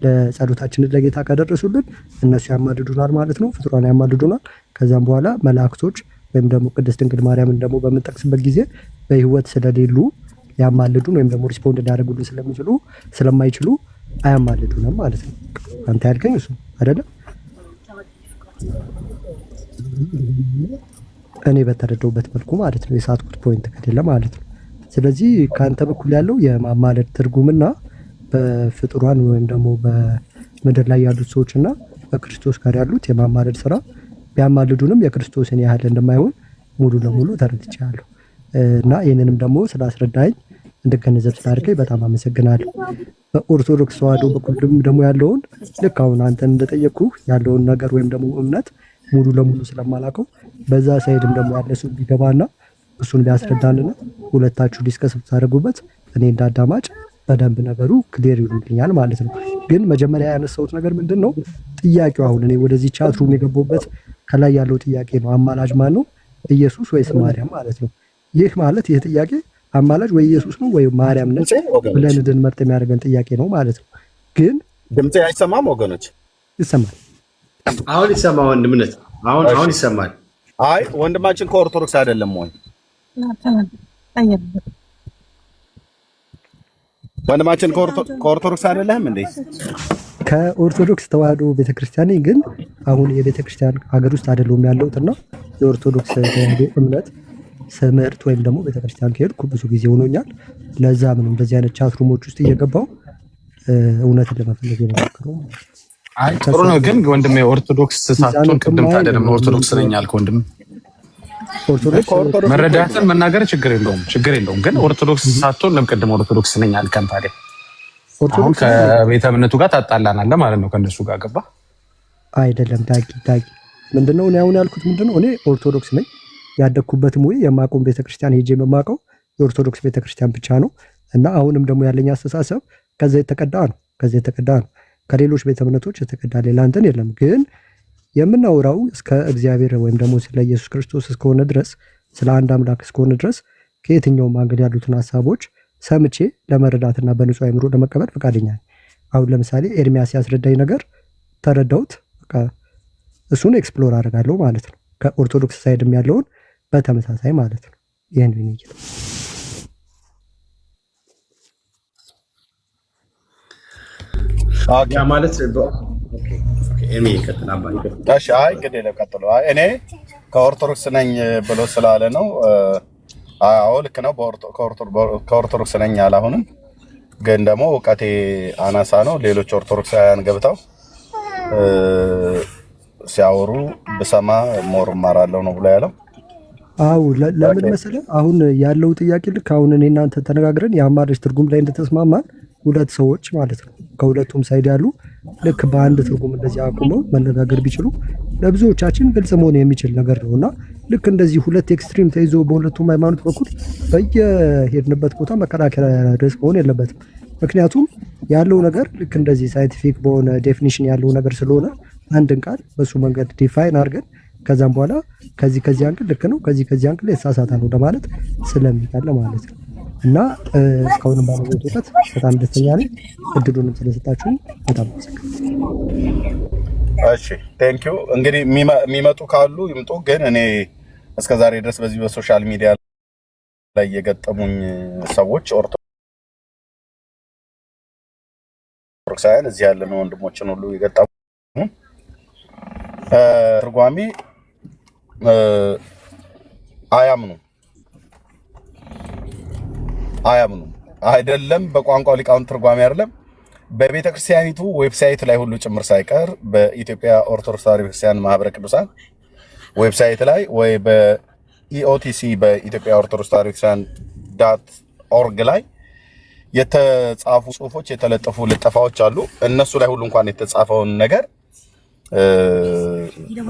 ለጸሎታችንን ለጌታ ካደረሱልን እነሱ ያማልዱናል ማለት ነው። ፍጡራን ያማልዱናል። ከዛም በኋላ መላእክቶች ወይም ደግሞ ቅድስት ድንግል ማርያምን ደግሞ በምንጠቅስበት ጊዜ በህይወት ስለሌሉ ያማልዱን ወይም ደግሞ ሪስፖንድ እንዳደረጉልን ስለማይችሉ አያማልዱንም ማለት ነው። አንተ ያልከኝ እሱ አይደለም? እኔ በተረዳሁበት መልኩ ማለት ነው። የሳትኩት ፖይንት ከሌለ ማለት ነው። ስለዚህ ከአንተ በኩል ያለው የማማለድ ትርጉምና በፍጡራን ወይም ደግሞ በምድር ላይ ያሉት ሰዎችና በክርስቶስ ጋር ያሉት የማማለድ ስራ ቢያማልዱንም የክርስቶስን ያህል እንደማይሆን ሙሉ ለሙሉ ተረድቻለሁ እና ይህንንም ደግሞ ስላስረዳኝ እንድገነዘብ ስላደረገኝ በጣም አመሰግናለሁ። በኦርቶዶክስ ተዋሕዶ በኩልም ደግሞ ያለውን ልክ አሁን አንተን እንደጠየቅኩ ያለውን ነገር ወይም ደግሞ እምነት ሙሉ ለሙሉ ስለማላውቀው በዛ ሳይድም ደግሞ ያለ ሰው ቢገባና እሱን ቢያስረዳንና ሁለታችሁ ዲስከስ ብታደርጉበት እኔ እንዳዳማጭ በደንብ ነገሩ ክሊር ይሆንልኛል ማለት ነው። ግን መጀመሪያ ያነሳሁት ነገር ምንድን ነው ጥያቄው፣ አሁን እኔ ወደዚህ ቻት ሩም የገባሁበት ከላይ ያለው ጥያቄ ነው። አማላጅ ማን ነው? ኢየሱስ ወይስ ማርያም ማለት ነው። ይህ ማለት ይህ ጥያቄ አማላጅ ወይ ኢየሱስ ነው ወይ ማርያም ነች ብለን እንድንመርጥ የሚያደርገን ጥያቄ ነው ማለት ነው። ግን ድምጼ አይሰማም ወገኖች? ይሰማል። አሁን ይሰማል ወንድምነት፣ አሁን ይሰማል። አይ ወንድማችን ከኦርቶዶክስ አይደለም ወይ? ወንድማችን ከኦርቶዶክስ አይደለም እንዴ? ከኦርቶዶክስ ተዋሕዶ ቤተክርስቲያን ግን አሁን የቤተክርስቲያን ሀገር ውስጥ አይደለም ያለሁትና የኦርቶዶክስ ተዋሕዶ እምነት ትምህርት ወይም ደግሞ ቤተክርስቲያን ከሄድኩ ብዙ ጊዜ ሆኖኛል። ለዛም ነው እንደዚህ አይነት ቻት ሩሞች ውስጥ እየገባው እውነትን ለመፈለግ የሞከረው። አይ ጥሩ ነው። ግን ወንድሜ ኦርቶዶክስ ሳትሆን ቅድም ታዲያ ደግሞ ኦርቶዶክስ ነኝ አልክ ወንድም። ኦርቶዶክስ መረዳትን መናገር ችግር የለውም። ግን ኦርቶዶክስ ሳትሆን ለምቅድም ኦርቶዶክስ ነኝ አልከን ታዲያ አሁን ከቤተ እምነቱ ጋር ታጣላናለህ ማለት ነው። ከእነሱ ጋር ገባ አይደለም? ዳጊ ምንድነው እኔ አሁን ያልኩት ምንድነው፣ እኔ ኦርቶዶክስ ነኝ። ያደግኩበትም ወይ የማቆም ቤተክርስቲያን ሄጄ የማውቀው የኦርቶዶክስ ቤተክርስቲያን ብቻ ነው እና አሁንም ደግሞ ያለኝ አስተሳሰብ ከዛ የተቀዳ ነው። ከሌሎች ቤተ እምነቶች የተቀዳ ሌላ እንትን የለም። ግን የምናወራው እስከ እግዚአብሔር ወይም ደግሞ ስለ ኢየሱስ ክርስቶስ እስከሆነ ድረስ ስለ አንድ አምላክ እስከሆነ ድረስ ከየትኛውም አንገድ ያሉትን ሀሳቦች ሰምቼ ለመረዳትና በንጹህ አእምሮ ለመቀበል ፈቃደኛ ነኝ። አሁን ለምሳሌ ኤርሚያስ ያስረዳኝ ነገር ተረዳሁት፣ በቃ እሱን ኤክስፕሎር አደርጋለሁ ማለት ነው። ከኦርቶዶክስ ሳይድም ያለውን በተመሳሳይ ማለት ነው። ይሄን ነው ያ ማለት እኔ ከኦርቶዶክስ ነኝ ብሎ ስላለ ነው። አዎ ልክ ነው። ከኦርቶዶክስ ነኝ አላሁንም፣ ግን ደግሞ እውቀቴ አናሳ ነው። ሌሎች ኦርቶዶክሳውያን ገብተው ሲያወሩ ብሰማ ሞር እማራለሁ ነው ብሎ ያለው። አዎ ለምን መሰለህ አሁን ያለው ጥያቄ ልክ አሁን እኔ እናንተ ተነጋግረን የአማላጅ ትርጉም ላይ እንደተስማማን ሁለት ሰዎች ማለት ነው ከሁለቱም ሳይድ ያሉ ልክ በአንድ ትርጉም እንደዚህ አቁመው መነጋገር ቢችሉ ለብዙዎቻችን ግልጽ መሆን የሚችል ነገር ነው እና ልክ እንደዚህ ሁለት ኤክስትሪም ተይዞ በሁለቱም ሃይማኖት በኩል በየሄድንበት ቦታ መከራከሪያ ርዕስ መሆን የለበትም። ምክንያቱም ያለው ነገር ልክ እንደዚህ ሳይንቲፊክ በሆነ ዴፊኒሽን ያለው ነገር ስለሆነ አንድን ቃል በሱ መንገድ ዲፋይን አድርገን ከዛም በኋላ ከዚህ አንግል ልክ ነው ከዚህ አንግል የተሳሳተ ነው ለማለት ስለሚቀል ማለት ነው እና እስካሁንም ባለው እውቀት በጣም ደስተኛ ነኝ። እድሉንም ስለሰጣችሁ በጣም አመሰግናለሁ። እሺ ቴንክ ዩ። እንግዲህ የሚመጡ ካሉ ይምጡ። ግን እኔ እስከዛሬ ድረስ በዚህ በሶሻል ሚዲያ ላይ የገጠሙኝ ሰዎች ኦርቶዶክሳውያን እዚህ ያለን ወንድሞችን ሁሉ የገጠሙ ትርጓሜ አያምኑ አይደለም። በቋንቋው ሊቃውንት ትርጓሜ አይደለም በቤተ ክርስቲያኒቱ ዌብሳይት ላይ ሁሉ ጭምር ሳይቀር በኢትዮጵያ ኦርቶዶክስ ተዋሕዶ ቤተክርስቲያን ማህበረ ቅዱሳን ዌብሳይት ላይ ወይ በኢኦቲሲ በኢትዮጵያ ኦርቶዶክስ ተዋሕዶ ቤተክርስቲያን .org ላይ የተጻፉ ጽሁፎች የተለጠፉ ልጠፋዎች አሉ። እነሱ ላይ ሁሉ እንኳን የተጻፈውን ነገር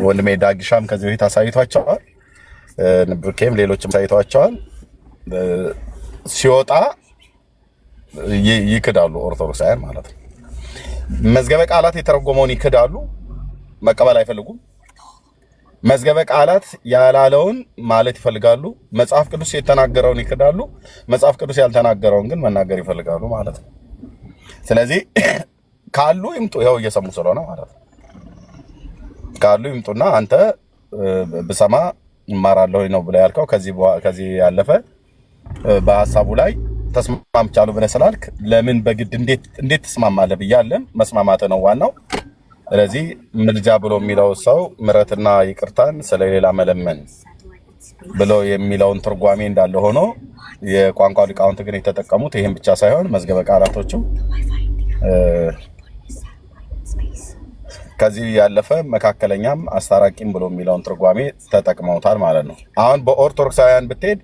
ወንድሜ ዳግሻም ከዚህ በፊት አሳይቷቸዋል። ንብርኬም ሌሎችም አሳይቷቸዋል። ሲወጣ ይክዳሉ ኦርቶዶክሳውያን ማለት ነው። መዝገበ ቃላት የተረጎመውን ይክዳሉ፣ መቀበል አይፈልጉም። መዝገበ ቃላት ያላለውን ማለት ይፈልጋሉ። መጽሐፍ ቅዱስ የተናገረውን ይክዳሉ፣ መጽሐፍ ቅዱስ ያልተናገረውን ግን መናገር ይፈልጋሉ ማለት ነው። ስለዚህ ካሉ ይምጡ፣ ይኸው እየሰሙ ስለሆነ ማለት ነው። ካሉ ይምጡና አንተ ብሰማ እማራለሁ ነው ብለህ ያልከው ከዚህ ያለፈ በሐሳቡ ላይ ተስማምቻለሁ ብለህ ስላልክ ለምን በግድ እንዴት ተስማማለህ ብያለሁ። መስማማት ነው ዋናው። ስለዚህ ምልጃ ብሎ የሚለው ሰው ምሕረትና ይቅርታን ስለሌላ መለመን ብሎ የሚለውን ትርጓሜ እንዳለ ሆኖ የቋንቋ ሊቃውንት ግን የተጠቀሙት ይሄን ብቻ ሳይሆን መዝገበ ቃላቶቹ ከዚህ ያለፈ መካከለኛም አስታራቂም ብሎ የሚለውን ትርጓሜ ተጠቅመውታል ማለት ነው። አሁን በኦርቶዶክሳውያን ብትሄድ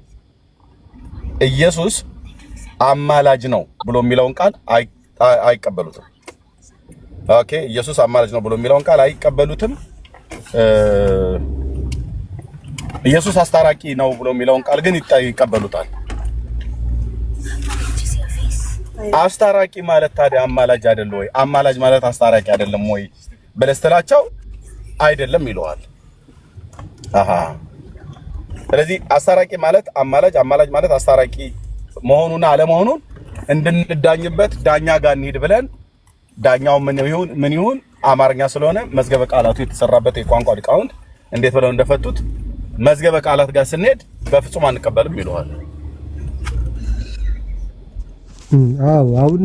ኢየሱስ አማላጅ ነው ብሎ የሚለውን ቃል አይቀበሉትም። ኦኬ፣ ኢየሱስ አማላጅ ነው ብሎ የሚለውን ቃል አይቀበሉትም። ኢየሱስ አስታራቂ ነው ብሎ የሚለውን ቃል ግን ይቀበሉታል። አስታራቂ ማለት ታዲያ አማላጅ አይደለ ወይ? አማላጅ ማለት አስታራቂ አይደለም ወይ ብለህ ስትላቸው አይደለም ይለዋል። ስለዚህ አስታራቂ ማለት አማላጅ ማለት አስታራቂ መሆኑና አለመሆኑን እንድንዳኝበት ዳኛ ጋር እንሂድ ብለን ዳኛው ምን ይሁን አማርኛ ስለሆነ መዝገበ ቃላቱ የተሰራበት የቋንቋ ሊቃውንት እንዴት ብለው እንደፈቱት መዝገበ ቃላት ጋር ስንሄድ በፍጹም አንቀበልም ይለዋል። አዎ አሁን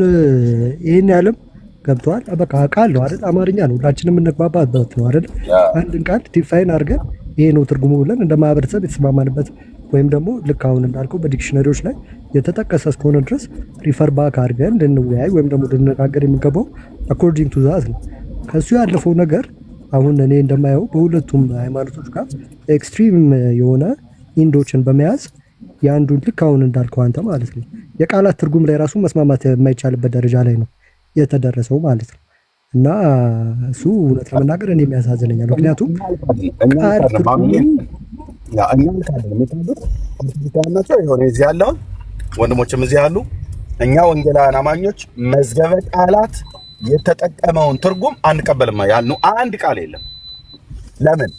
ይሄን ያለም ገብቷል። በቃ ቃል ነው አይደል? አማርኛ ነው፣ ሁላችንም እንግባባበት ነው አይደል? አንድን ቃል ዲፋይን አድርገን ይሄ ነው ትርጉሙ ብለን እንደ ማህበረሰብ የተስማማንበት ወይም ደግሞ ልክ አሁን እንዳልከው በዲክሽነሪዎች ላይ የተጠቀሰ እስከሆነ ድረስ ሪፈር ባክ አድርገን ልንወያይ ወይም ደግሞ ልንነጋገር የሚገባው አኮርዲንግ ቱ ዛት ነው። ከሱ ያለፈው ነገር አሁን እኔ እንደማየው በሁለቱም ሃይማኖቶች ጋር ኤክስትሪም የሆነ ኢንዶችን በመያዝ የአንዱን ልክ አሁን እንዳልከው አንተ ማለት ነው የቃላት ትርጉም ላይ ራሱ መስማማት የማይቻልበት ደረጃ ላይ ነው የተደረሰው ማለት ነው። እና እሱ እውነት ለመናገር እኔ የሚያሳዝነኛል። ምክንያቱም ቃል ትርጉም እዚህ ያለውን ወንድሞችም እዚህ ያሉ እኛ ወንጌላውያን አማኞች መዝገበ ቃላት የተጠቀመውን ትርጉም አንቀበልም ያልነው አንድ ቃል የለም። ለምን?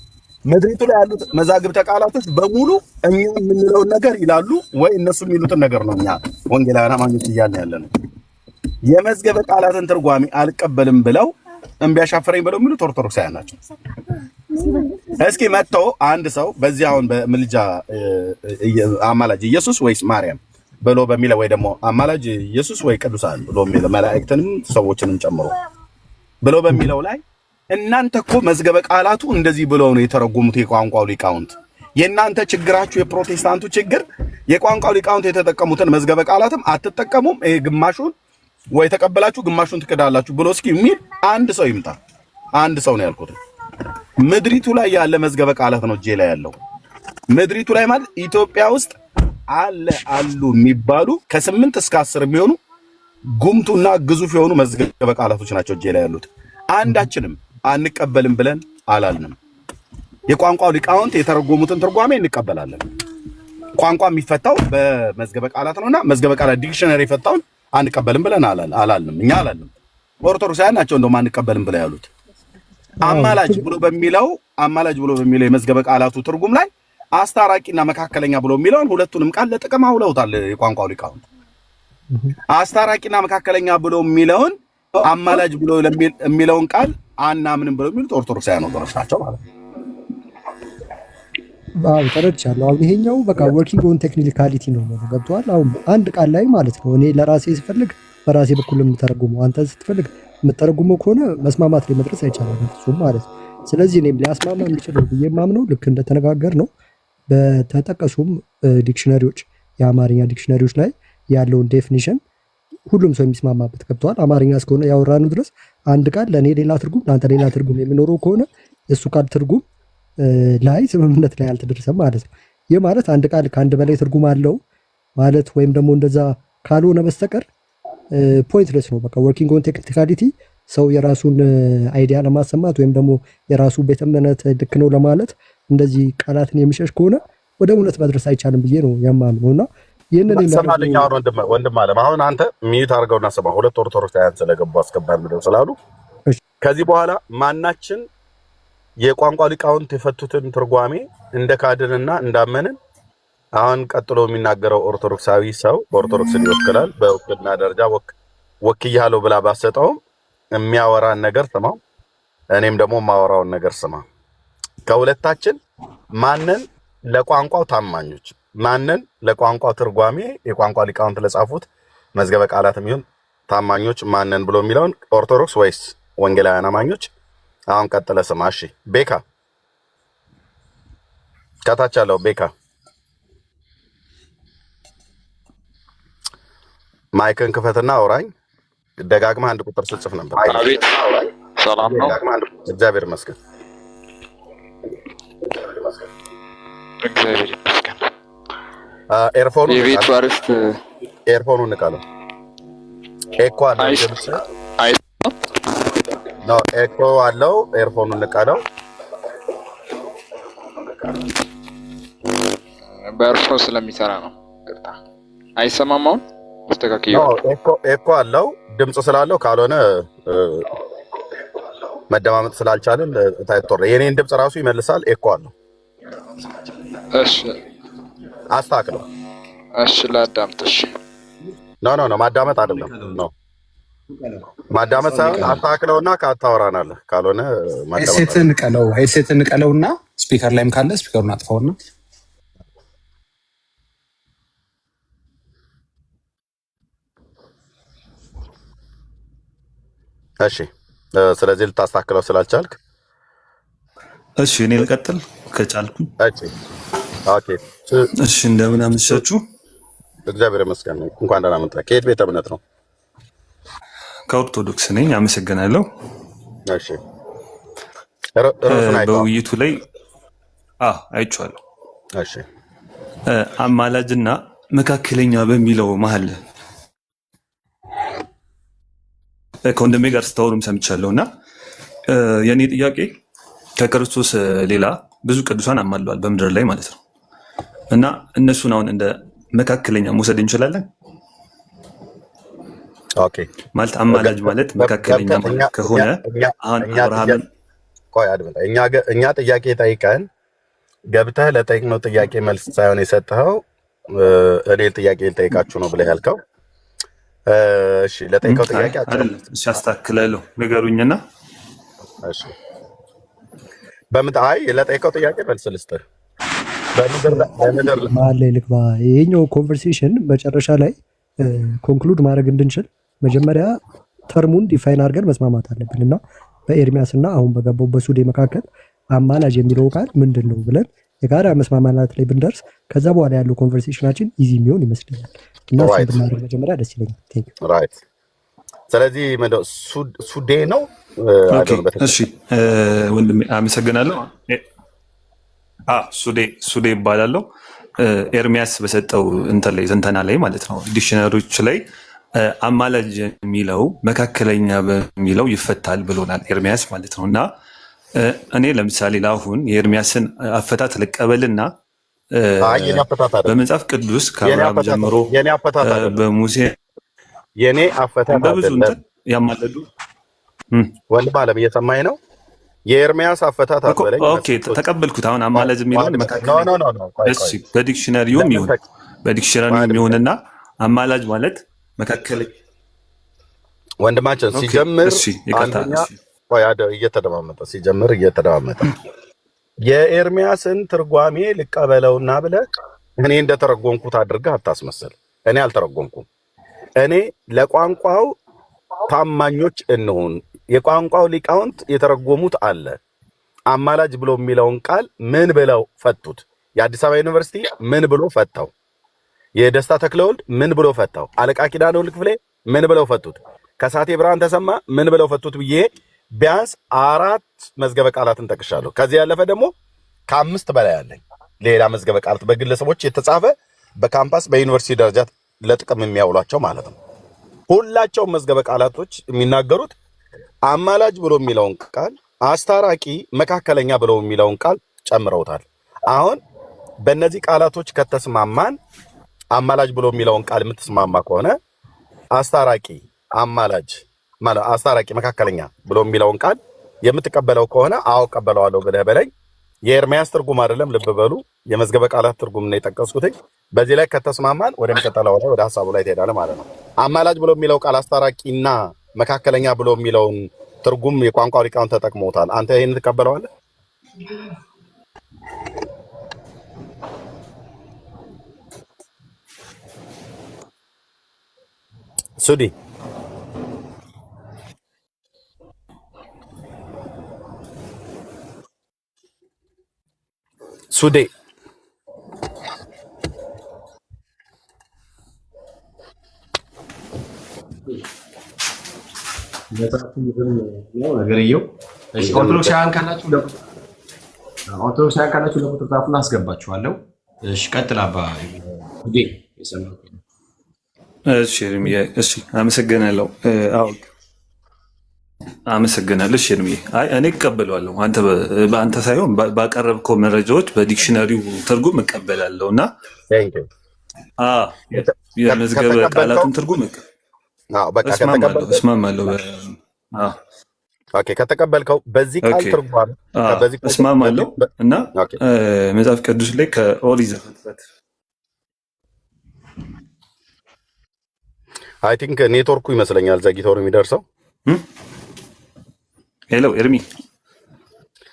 ምድሪቱ ላይ ያሉት መዛግብተ ቃላቶች በሙሉ እኛ የምንለውን ነገር ይላሉ ወይ እነሱ የሚሉትን ነገር ነው እኛ ወንጌላውያን አማኞች እያልን ያለነው። የመዝገበ ቃላትን ትርጓሜ አልቀበልም ብለው እምቢ አሻፈረኝ ብለው የሚሉት ኦርቶዶክሳውያን ናቸው። እስኪ መጥቶ አንድ ሰው በዚህ አሁን በምልጃ አማላጅ ኢየሱስ ወይስ ማርያም ብሎ በሚለው ወይ ደግሞ አማላጅ ኢየሱስ ወይ ቅዱሳን ብሎ የሚለው መላእክትንም ሰዎችንም ጨምሮ ብሎ በሚለው ላይ እናንተ እኮ መዝገበ ቃላቱ እንደዚህ ብለው ነው የተረጎሙት የቋንቋው ሊቃውንት። የእናንተ ችግራችሁ የፕሮቴስታንቱ ችግር የቋንቋው ሊቃውንት የተጠቀሙትን መዝገበ ቃላትም አትጠቀሙም፣ ይሄ ግማሹን ወይ ተቀበላችሁ ግማሹን ትክዳላችሁ ብሎ እስኪ የሚል አንድ ሰው ይምጣ። አንድ ሰው ነው ያልኩት። ምድሪቱ ላይ ያለ መዝገበ ቃላት ነው እጄ ላይ ያለው። ምድሪቱ ላይ ማለት ኢትዮጵያ ውስጥ አሉ የሚባሉ ከ8 እስከ 10 የሚሆኑ ጉምቱና ግዙፍ የሆኑ መዝገበ ቃላቶች ናቸው እጄ ላይ ያሉት። አንዳችንም አንቀበልም ብለን አላልንም። የቋንቋው ሊቃውንት የተረጎሙትን ትርጓሜ እንቀበላለን። ቋንቋ የሚፈታው በመዝገበ ቃላት ነውና መዝገበ ቃላት ዲክሽነሪ የፈታውን አንቀበልም ብለን አላልንም። እኛ አላልንም። ኦርቶዶክሳውያን ናቸው እንደውም አንቀበልም ብለው ያሉት። አማላጅ ብሎ በሚለው የመዝገበ ቃላቱ ትርጉም ላይ አስታራቂና መካከለኛ ብሎ የሚለውን ሁለቱንም ቃል ለጥቅም አውለውታል የቋንቋው ሊቃውንት። አስታራቂና መካከለኛ ብሎ የሚለውን አማላጅ ብሎ የሚለውን ቃል አናምንም ብለው የሚሉት ኦርቶዶክሳውያን ወገኖች ናቸው ማለት ነው። አዎ ተረድቻለሁ። አሁን ይሄኛው በቃ ወርኪንግ ኦን ቴክኒካሊቲ ነው ገብቷል። አሁን አንድ ቃል ላይ ማለት ነው እኔ ለራሴ ስፈልግ በራሴ በኩል የምተረጉመው አንተ ስትፈልግ የምተረጉመው ከሆነ መስማማት ላይ መድረስ አይቻልም እሱም ማለት ነው። ስለዚህ እኔም ሊያስማማ የሚችለው ብዬ የማምነው ልክ እንደተነጋገር ነው በተጠቀሱም ዲክሽነሪዎች የአማርኛ ዲክሽነሪዎች ላይ ያለውን ዴፊኒሽን ሁሉም ሰው የሚስማማበት ገብቷል። አማርኛ እስከሆነ ያወራነው ድረስ አንድ ቃል ለእኔ ሌላ ትርጉም ለአንተ ሌላ ትርጉም የሚኖረው ከሆነ እሱ ቃል ትርጉም ላይ ስምምነት ላይ አልተደረሰም ማለት ነው። ይህ ማለት አንድ ቃል ከአንድ በላይ ትርጉም አለው ማለት ወይም ደግሞ እንደዛ ካልሆነ በስተቀር ፖይንትለስ ነው። በቃ ወርኪንግ ኦን ቴክኒካሊቲ ሰው የራሱን አይዲያ ለማሰማት ወይም ደግሞ የራሱ ቤተ እምነት ልክ ነው ለማለት እንደዚህ ቃላትን የሚሸሽ ከሆነ ወደ እውነት መድረስ አይቻልም ብዬ ነው የማምነው። እና ይህንን ሰማልኛ ወንድም አለም አሁን አንተ ሚዩት አድርገውና ስማ። ሁለት ኦርቶዶክሳውያን ስለገቡ አስገባን ብለው ስላሉ ከዚህ በኋላ ማናችን የቋንቋ ሊቃውንት የፈቱትን ትርጓሜ እንደ ካድንና እንዳመንን አሁን ቀጥሎ የሚናገረው ኦርቶዶክሳዊ ሰው ኦርቶዶክስን ይወክላል። በውክልና ደረጃ ወክያለሁ ብላ ባሰጠውም የሚያወራን ነገር ስማው፣ እኔም ደግሞ የማወራውን ነገር ስማ። ከሁለታችን ማንን ለቋንቋው ታማኞች፣ ማንን ለቋንቋው ትርጓሜ የቋንቋ ሊቃውንት ለጻፉት መዝገበ ቃላት የሚሆን ታማኞች ማንን ብሎ የሚለውን ኦርቶዶክስ ወይስ ወንጌላውያን አማኞች? አሁን ቀጥለ ስማ። እሺ ቤካ ከታች ያለው ቤካ ማይክን ክፈትና አውራኝ። ደጋግማ አንድ ቁጥር ስጽፍ ነበር። አቤት ሰላም ነው። እግዚአብሔር ይመስገን። እግዚአብሔር ይመስገን። ኤርፎኑ የቤቱ አርስት ኤርፎኑ ንቃለው። ኤኮ አለው ድምጽ ነው። ኤኮ አለው። ኤርፎኑ ንቃለው። በኤርፎን ስለሚሰራ ነው። ቅርታ አይሰማም። አሁን አስተካክየው። ኤኮ አለው ድምጽ ስላለው ካልሆነ መደማመጥ ስላልቻለን ታይቶር የኔን ድምጽ ራሱ ይመልሳል። ኤኮ አለው። እሺ አስተካክለው። እሺ ላዳምጥሽ። ኖ ማዳመጥ አይደለም ነው ማዳመጥ ሳይሆን አስተካክለውና ካታወራናለህ ካልሆነ ማዳመጥ ሄድሴትን ቀለውና ስፒከር ላይም ካለ ስፒከሩን አጥፋውና እሺ። ስለዚህ ልታስተካክለው ስላልቻልክ እሺ እኔ ልቀጥል ከቻልኩ። ኦኬ እሺ እንደምን አመሻችሁ። እግዚአብሔር ይመስገን። እንኳን ደህና መጣህ። ከየት ቤተ እምነት ነው? ከኦርቶዶክስ ነኝ። አመሰግናለሁ። እሺ በውይይቱ ላይ አይቼዋለሁ። እሺ አማላጅና መካከለኛ በሚለው መሀል ከወንድሜ ጋር ስታወሩም ሰምቻለሁ እና የእኔ ጥያቄ ከክርስቶስ ሌላ ብዙ ቅዱሳን አማልለዋል በምድር ላይ ማለት ነው እና እነሱን አሁን እንደ መካከለኛ መውሰድ እንችላለን? ኦኬ ማለት አማላጅ ማለት መካከለኛ ማለት ከሆነ አሁን አብርሃምን እኛ ጥያቄ ጠይቀን ገብተህ ለጠይቅነው ጥያቄ መልስ ሳይሆን የሰጠኸው እኔ ጥያቄ ልጠይቃችሁ ነው ብለህ ያልከው። እሺ ለጠይቀው ጥያቄ አይደለም። እሺ አስተካክላለሁ፣ ንገሩኝና። እሺ ለጠይቀው ጥያቄ መልስ ልስጥህ። በምድር ላይ ልግባ። ይሄኛው ኮንቨርሴሽን መጨረሻ ላይ ኮንክሉድ ማድረግ እንድንችል መጀመሪያ ተርሙን ዲፋይን አድርገን መስማማት አለብን እና በኤርሚያስ እና አሁን በገባው በሱዴ መካከል አማላጅ የሚለው ቃል ምንድን ነው ብለን የጋራ መስማማት ላይ ብንደርስ ከዛ በኋላ ያለው ኮንቨርሴሽናችን ኢዚ የሚሆን ይመስለኛል እና ብናደርግ መጀመሪያ ደስ ይለኛል። ስለዚህ ሱዴ ነው። እሺ ወንድሜ አመሰግናለሁ። ሱዴ ይባላለሁ። ኤርሚያስ በሰጠው እንትን ላይ ትንተና ላይ ማለት ነው ዲክሽነሪዎች ላይ አማላጅ የሚለው መካከለኛ በሚለው ይፈታል ብሎናል ኤርሚያስ ማለት ነው። እና እኔ ለምሳሌ ለአሁን የኤርሚያስን አፈታት ልቀበልና በመጽሐፍ ቅዱስ ከአብርሃም ጀምሮ በሙሴ የኔ አፈታት በብዙ እንትን ያማለዱ ወንድም አለም እየሰማኝ ነው። የኤርሚያስ አፈታት አበለኝ። ኦኬ ተቀበልኩት። አሁን አማላጅ የሚለውን በዲክሽነሪውም ይሁን በዲክሽነሪውም ይሁንና አማላጅ ማለት መካከል ወንድማችን ሲጀምር እየተደማመጠ የኤርሚያስን ትርጓሜ ልቀበለውና ብለህ እኔ እንደተረጎምኩት አድርገህ አታስመስል። እኔ አልተረጎምኩም። እኔ ለቋንቋው ታማኞች እንሁን። የቋንቋው ሊቃውንት የተረጎሙት አለ። አማላጅ ብሎ የሚለውን ቃል ምን ብለው ፈቱት? የአዲስ አበባ ዩኒቨርሲቲ ምን ብሎ ፈታው? የደስታ ተክለወልድ ምን ብሎ ፈታው? አለቃ ኪዳነ ወልድ ክፍሌ ምን ብለው ፈቱት? ከሳቴ ብርሃን ተሰማ ምን ብለው ፈቱት ብዬ ቢያንስ 4 መዝገበ ቃላትን ጠቅሻለሁ። ከዚህ ያለፈ ደግሞ ከ5 በላይ አለኝ። ሌላ መዝገበ ቃላት በግለሰቦች የተጻፈ በካምፓስ በዩኒቨርሲቲ ደረጃ ለጥቅም የሚያውሏቸው ማለት ነው። ሁላቸውም መዝገበ ቃላቶች የሚናገሩት አማላጅ ብሎ የሚለውን ቃል፣ አስታራቂ፣ መካከለኛ ብሎ የሚለውን ቃል ጨምረውታል። አሁን በእነዚህ ቃላቶች ከተስማማን አማላጅ ብሎ የሚለውን ቃል የምትስማማ ከሆነ አስታራቂ፣ አማላጅ ማለት አስታራቂ፣ መካከለኛ ብሎ የሚለውን ቃል የምትቀበለው ከሆነ አዎ ቀበለዋለሁ ብለህ በለኝ። የኤርሚያስ ትርጉም አይደለም፣ ልብ በሉ፣ የመዝገበ ቃላት ትርጉም ነው የጠቀስኩት። በዚህ ላይ ከተስማማን ወደሚቀጥለው ላይ ወደ ሐሳቡ ላይ ትሄዳለህ ማለት ነው። አማላጅ ብሎ የሚለው ቃል አስታራቂና መካከለኛ ብሎ የሚለውን ትርጉም የቋንቋ ሊቃውንት ተጠቅመውታል። አንተ ይሄን ትቀበለዋለህ? ሱዲ ሱዴ ነገርየው ኦርቶዶክሳውያን ካላችሁ ለቁጥር ጻፉና አስገባችኋለሁ። እሺ ቀጥል አባ። እሺ አመሰግናለሁ። አመሰግናለሁ። እሺ እኔ እቀበለዋለሁ። በአንተ ሳይሆን ባቀረብከው መረጃዎች በዲክሽነሪው ትርጉም እቀበላለሁ እና የመዝገበ ቃላቱን ትርጉም እስማማለሁ። ከተቀበልከው በዚህ ቃል ትርጓሜ እስማማለሁ እና መጽሐፍ ቅዱስ ላይ ከኦሪት ዘፍጥረት አይ ቲንክ ኔትወርኩ ይመስለኛል ዘግይቶ ነው የሚደርሰው። ሄሎ ኤርሚ፣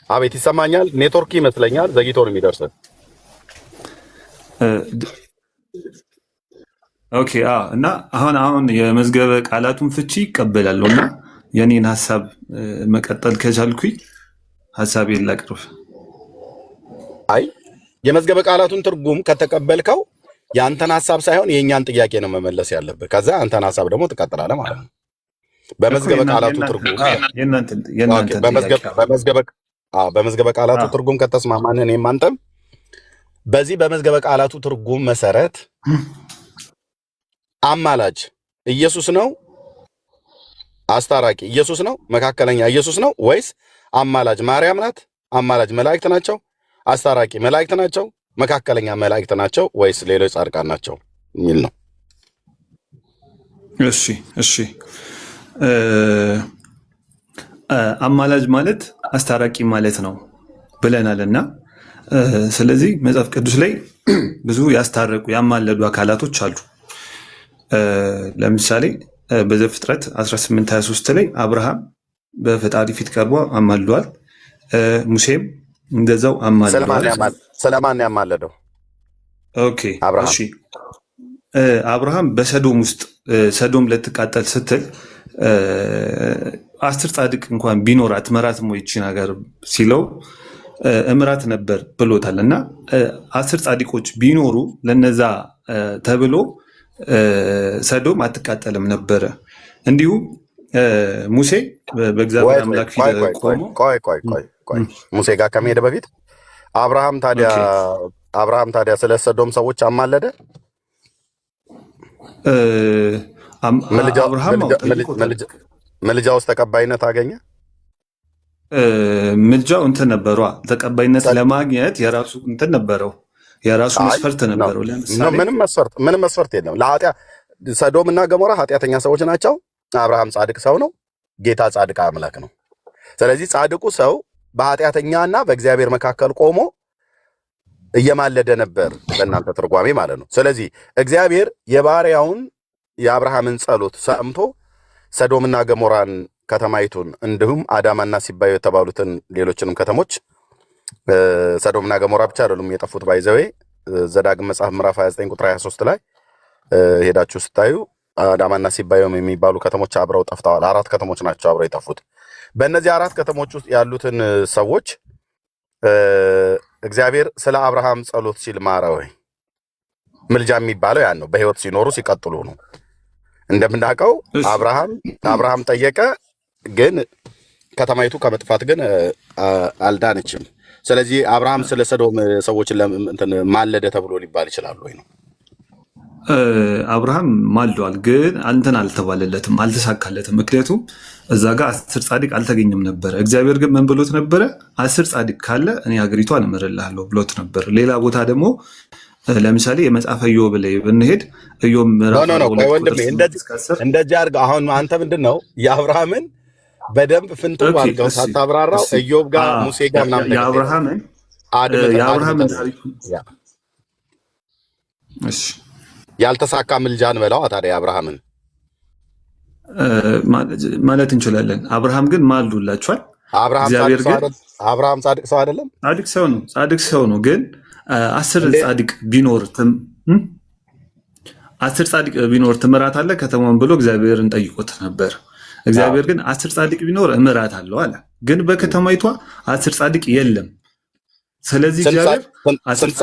አቤት ይሰማኛል። ኔትወርክ ይመስለኛል ዘግይቶ ነው የሚደርሰው። ኦኬ እና አሁን የመዝገበ ቃላቱን ፍቺ ይቀበላለሁ እና የኔን ሀሳብ መቀጠል ከቻልኩኝ ሀሳቤን ላቅርብ። አይ የመዝገበ ቃላቱን ትርጉም ከተቀበልከው የአንተን ሀሳብ ሳይሆን የእኛን ጥያቄ ነው መመለስ ያለብህ። ከዛ አንተን ሀሳብ ደግሞ ትቀጥላለህ ማለት ነው። በመዝገበ ቃላቱ ትርጉም በመዝገበ ቃላቱ ትርጉም ከተስማማን እኔም አንተም በዚህ በመዝገበ ቃላቱ ትርጉም መሰረት አማላጅ ኢየሱስ ነው? አስታራቂ ኢየሱስ ነው? መካከለኛ ኢየሱስ ነው? ወይስ አማላጅ ማርያም ናት? አማላጅ መላእክት ናቸው? አስታራቂ መላእክት ናቸው? መካከለኛ መላእክት ናቸው? ወይስ ሌሎች ጻድቃን ናቸው የሚል ነው። እሺ አማላጅ ማለት አስታራቂ ማለት ነው ብለናል እና ስለዚህ መጽሐፍ ቅዱስ ላይ ብዙ ያስታረቁ ያማለዱ አካላቶች አሉ። ለምሳሌ በዘፍጥረት 18:23 ላይ አብርሃም በፈጣሪ ፊት ቀርቦ አማልዷል። ሙሴም እንደዛው አማልዷል። ስለማን ያማለደው? ኦኬ እሺ አብርሃም በሰዶም ውስጥ ሰዶም ልትቃጠል ስትል 10 ጻድቅ እንኳን ቢኖራት መራት ሞይቺን ሀገር ሲለው እምራት ነበር ብሎታል እና 10 ጻድቆች ቢኖሩ ለነዛ ተብሎ ሰዶም አትቃጠልም ነበረ። እንዲሁም ሙሴ በእግዚአብሔር አምላክ ፊት ቆሞ ቆይ ሙሴ ጋር ከመሄድ በፊት አብርሃም ታዲያ ስለ ሰዶም ሰዎች አማለደ? አብርሃም ጠይቆታል። ምልጃ ውስጥ ተቀባይነት አገኘ። ምልጃው እንትን ነበሯ። ተቀባይነት ለማግኘት የራሱ እንትን ነበረው፣ የራሱ መስፈርት ነበረው። ለምሳሌ ምንም መስፈርት የለም። ሰዶም እና ገሞራ ኃጢአተኛ ሰዎች ናቸው። አብርሃም ጻድቅ ሰው ነው። ጌታ ጻድቅ አምላክ ነው። ስለዚህ ጻድቁ ሰው በኃጢአተኛና በእግዚአብሔር መካከል ቆሞ እየማለደ ነበር፣ በእናንተ ትርጓሜ ማለት ነው። ስለዚህ እግዚአብሔር የባሪያውን የአብርሃምን ጸሎት ሰምቶ ሰዶምና ገሞራን ከተማይቱን እንዲሁም አዳማና ሲባዮ የተባሉትን ሌሎችንም ከተሞች ሰዶምና ገሞራ ብቻ አይደሉም የጠፉት። ባይዘዌ ዘዳግም መጽሐፍ ምዕራፍ 29 ቁጥር 23 ላይ ሄዳችሁ ስታዩ አዳማና ሲባዮም የሚባሉ ከተሞች አብረው ጠፍተዋል። 4 ከተሞች ናቸው አብረው የጠፉት። በእነዚህ 4 ከተሞች ውስጥ ያሉትን ሰዎች እግዚአብሔር ስለ አብርሃም ጸሎት ሲል ማረ ወይ? ምልጃ የሚባለው ያን ነው። በህይወት ሲኖሩ ሲቀጥሉ ነው። እንደምናውቀው አብርሃም ጠየቀ፣ ግን ከተማይቱ ከመጥፋት ግን አልዳነችም። ስለዚህ አብርሃም ስለ ሰዶም ሰዎችን ማለደ ተብሎ ሊባል ይችላል ወይ ነው? አብርሃም ማልዷል፣ ግን እንትን አልተባለለትም፣ አልተሳካለትም። ምክንያቱም እዛ ጋር 10 ጻድቅ አልተገኘም ነበረ። እግዚአብሔር ግን ምን ብሎት ነበረ? 10 ጻድቅ ካለ እኔ ሀገሪቷን እምርልሃለሁ ብሎት ነበር። ሌላ ቦታ ደግሞ ለምሳሌ የመጽሐፈ ኢዮብ ላይ ብንሄድ ኢዮብ እንደዚህ አድርገው። አሁን አንተ ምንድን ነው የአብርሃምን በደንብ ፍንትው አድርገው ሳታብራራው ኢዮብ ጋር ሙሴ ጋር ምናምን የአብርሃምን ያልተሳካ ምልጃን በለው ታዲያ አብርሃምን ማለት እንችላለን። አብርሃም ግን ማልዱላችኋል። አብርሃም ጻድቅ ሰው አይደለም? ጻድቅ ሰው ነው። ግን 10 ጻድቅ ቢኖር 10 ጻድቅ ቢኖር ትምራት አለ ከተማውን ብሎ እግዚአብሔርን ጠይቆት ነበር። እግዚአብሔር ግን 10 ጻድቅ ቢኖር እምራት አለው አለ። ግን በከተማይቷ 10 ጻድቅ የለም። ስለዚህ እግዚአብሔር ስንት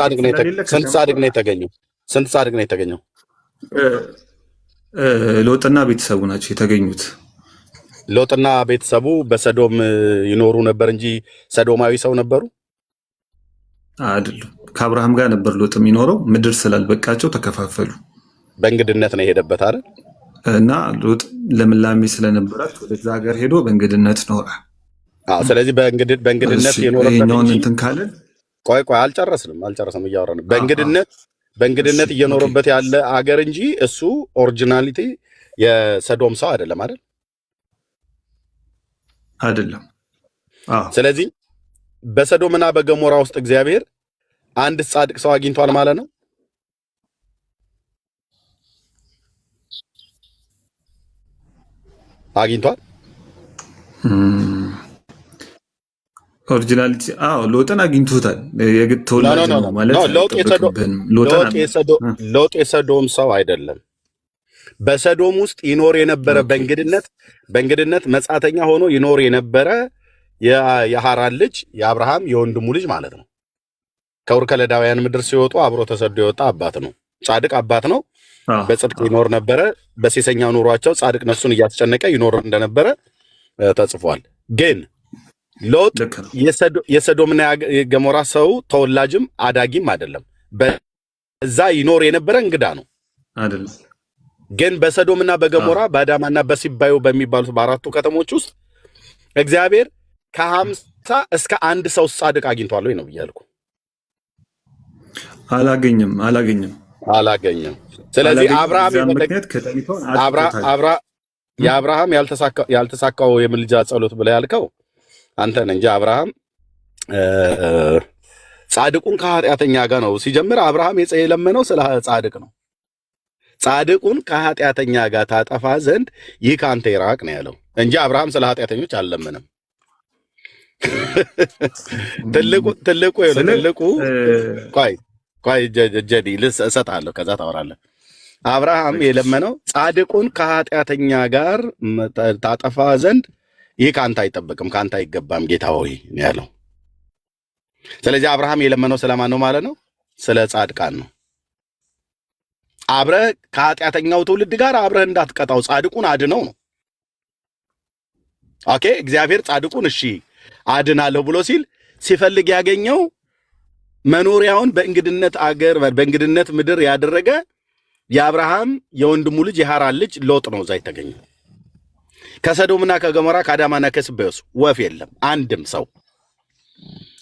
ጻድቅ ነው የተገኘው? ስንት ጻድቅ ነው የተገኘው? ሎጥና ቤተሰቡ ናቸው የተገኙት። ሎጥና ቤተሰቡ በሰዶም ይኖሩ ነበር እንጂ ሰዶማዊ ሰው ነበሩ አይደሉም። ከአብርሃም ጋር ነበር ሎጥ የሚኖረው። ምድር ስላልበቃቸው ተከፋፈሉ። በእንግድነት ነው የሄደበት አይደል? እና ሎጥ ለምላሜ ስለነበራት ወደዛ ሀገር ሄዶ በእንግድነት ኖረ። ስለዚህ በእንግድነት የኖረበት እንትን ካለ ቆይ አልጨረስንም እያወራን በእንግድነት እየኖረበት ያለ አገር እንጂ እሱ ኦሪጂናሊቲ የሰዶም ሰው አይደለም አይደለም። ስለዚህ በሰዶምና በገሞራ ውስጥ እግዚአብሔር አንድ ጻድቅ ሰው አግኝቷል ማለት ነው። አግኝቷል ኦሪጂናሊቲ ሎጥን አግኝቶታል። የግድ ተወላጅ ነው ማለት ሎጥ የሰዶም ሰው አይደለም። በሰዶም ውስጥ ይኖር የነበረ በእንግድነት መጻተኛ ሆኖ ይኖር የነበረ የሐራን ልጅ የአብርሃም የወንድሙ ልጅ ማለት ነው። ከኡር ከለዳውያን ምድር ሲወጡ አብሮ ተሰዶ የወጣ አባት ነው። ጻድቅ አባት ነው። በጽድቅ ይኖር ነበረ። በሴሰኛ ኑሯቸው ጻድቅ ነፍሱን እያስጨነቀ ይኖር እንደነበረ ተጽፏል። ግን ሎጥ የሰዶምና የገሞራ ሰው ተወላጅም አዳጊም አይደለም። በዛ ይኖር የነበረ እንግዳ ነው አይደለም። ግን በሰዶምና በገሞራ በአዳማና በሲባዮ በሚባሉት በአራቱ ከተሞች ውስጥ እግዚአብሔር ከ50 እስከ 1 ሰው ጻድቅ አግኝቷል ወይ ነው ብያለሁ። አላገኘም። ስለዚህ የአብርሃም ያልተሳካው የምልጃ ጸሎት ብለህ ያልከው አንተ ነህ እንጂ አብርሃም ጻድቁን ከኃጢአተኛ ጋር ነው ሲጀምር። አብርሃም የለመነው ስለ ጻድቅ ነው። ጻድቁን ከኃጢአተኛ ጋር ታጠፋ ዘንድ ይህ ከአንተ ይራቅ ነው ያለው እንጂ አብርሃም ስለ ኃጢአተኞች አልለመነም። ትልቁ ቆይ ጀዲ እሰጥሃለሁ፣ ከዛ ታወራለህ። አብርሃም የለመነው ጻድቁን ከኃጢአተኛ ጋር ታጠፋ ዘንድ ይህ ከአንተ አይጠበቅም፣ ከአንተ አይገባም ጌታ ሆይ ነው ያለው። ስለዚህ አብርሃም የለመነው ስለማን ነው ማለት ነው? ስለ ጻድቃን ነው። አብረህ ከኃጢአተኛው ትውልድ ጋር አብረህ እንዳትቀጣው ጻድቁን አድነው ነው። ኦኬ። እግዚአብሔር ጻድቁን እሺ አድናለሁ ብሎ ሲፈልግ ያገኘው መኖሪያውን በእንግድነት አገር በእንግድነት ምድር ያደረገ የአብርሃም የወንድሙ ልጅ የሐራን ልጅ ሎጥ ነው እዛ የተገኘው። ከሰዶምና ከገሞራ ከአዳማና ከስቤዎስ ወፍ የለም፣ አንድም ሰው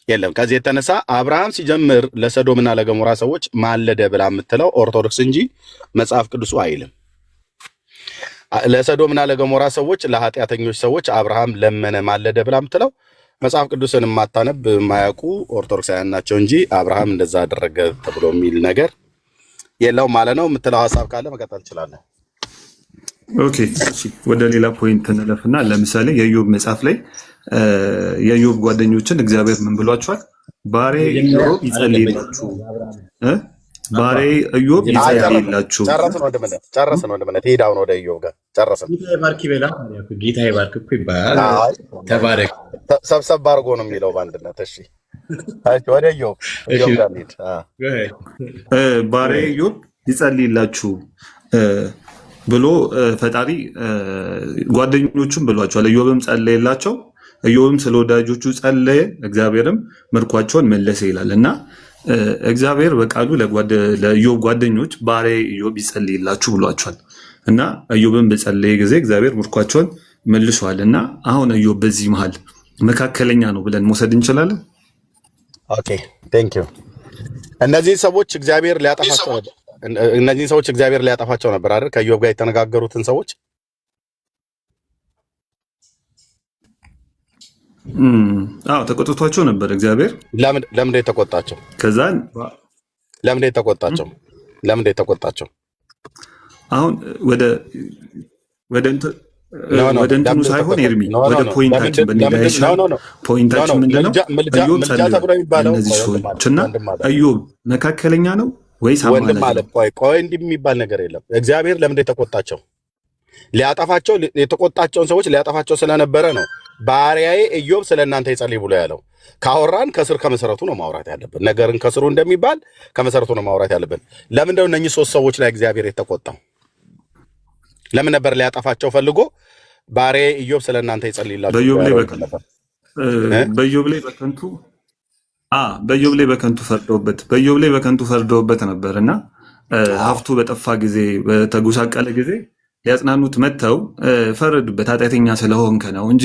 የለም። ከዚህ የተነሳ አብርሃም ሲጀምር ለሰዶምና ለገሞራ ሰዎች ማለደ ብላ የምትለው ኦርቶዶክስ እንጂ መጽሐፍ ቅዱሱ አይልም። ለሰዶምና ለገሞራ ሰዎች ለኃጢአተኞች ሰዎች አብርሃም ለመነ ማለደ ብላ የምትለው መጽሐፍ ቅዱስን የማታነብ የማያውቁ ኦርቶዶክሳውያን ናቸው እንጂ አብርሃም እንደዛ አደረገ ተብሎ የሚል ነገር የለው ማለት ነው። የምትለው ሀሳብ ካለ መቀጠል ትችላለህ። ኦኬ፣ ወደ ሌላ ፖይንት እንለፍና ለምሳሌ የኢዮብ መጽሐፍ ላይ የኢዮብ ጓደኞችን እግዚአብሔር ምን ብሏቸዋል? ባሬ ኢዮብ ይጸልይላችሁ፣ ባሬ ኢዮብ ይጸልይላችሁ። ጨረስን ወንድምነት፣ ሂድ አሁን ወደ ኢዮብ ጋር ጨረስን። ጌታ ይባርክ እኮ ይባላል። ተባረክ ሰብሰብ አድርጎ ነው የሚለው በአንድነት። እሺ ወደ ኢዮብ ጋር ሂድ። ባሬ ኢዮብ ይጸልይላችሁ ብሎ ፈጣሪ ጓደኞቹም ብሏቸዋል። ኢዮብም ጸለየላቸው፣ ኢዮብም ስለ ወዳጆቹ ጸለየ፣ እግዚአብሔርም ምርኳቸውን መለሰ ይላል እና እግዚአብሔር በቃሉ ለኢዮብ ጓደኞች ባሪያዬ ኢዮብ ይጸልይላችሁ ብሏቸዋል እና ኢዮብም በጸለየ ጊዜ እግዚአብሔር ምርኳቸውን መልሷል እና አሁን ኢዮብ በዚህ መሀል መካከለኛ ነው ብለን መውሰድ እንችላለን። ኦኬ ቴንክ ዩ። እነዚህ ሰዎች እግዚአብሔር ሊያጠፋቸው ነበር አይደል? ከኢዮብ ጋር የተነጋገሩትን ሰዎች ተቆጥቷቸው ነበር እግዚአብሔር። ለምን የተቆጣቸው? ከዛን ለምን የተቆጣቸው? አሁን ወደ እንትኑ ሳይሆን ኤርሚ ወደ ፖይንታችን በእንዲህ ፖይንታችን ምንድነው? ኢዮብ ጸልዩ እነዚህ ሰዎች እና ኢዮብ መካከለኛ ነው ወይስ ወንድም አለ? ቆይ እንዲህ የሚባል ነገር የለም። እግዚአብሔር ለምን የተቆጣቸው? ሊያጠፋቸው የተቆጣቸውን ሰዎች ሊያጠፋቸው ስለነበረ ነው። ባሪያዬ ኢዮብ ስለእናንተ ይጸልይ ብሎ ያለው። ካወራን ከስር ከመሰረቱ ነው ማውራት ያለብን። ነገርን ከስሩ እንደሚባል ከመሰረቱ ነው ማውራት ያለብን። ለምን ነው እነኚህ ሶስት ሰዎች ላይ እግዚአብሔር የተቆጣው? ለምን ነበር ሊያጠፋቸው ፈልጎ ባሪያዬ ኢዮብ ስለእናንተ ይጸልይላችሁ? በኢዮብ ላይ በከንቱ ፈርደውበት ነበር እና ሀብቱ በጠፋ ጊዜ በተጎሳቀለ ጊዜ ሊያጽናኑት መጥተው ፈረዱበት። ኃጢአተኛ ስለሆንክ ነው እንጂ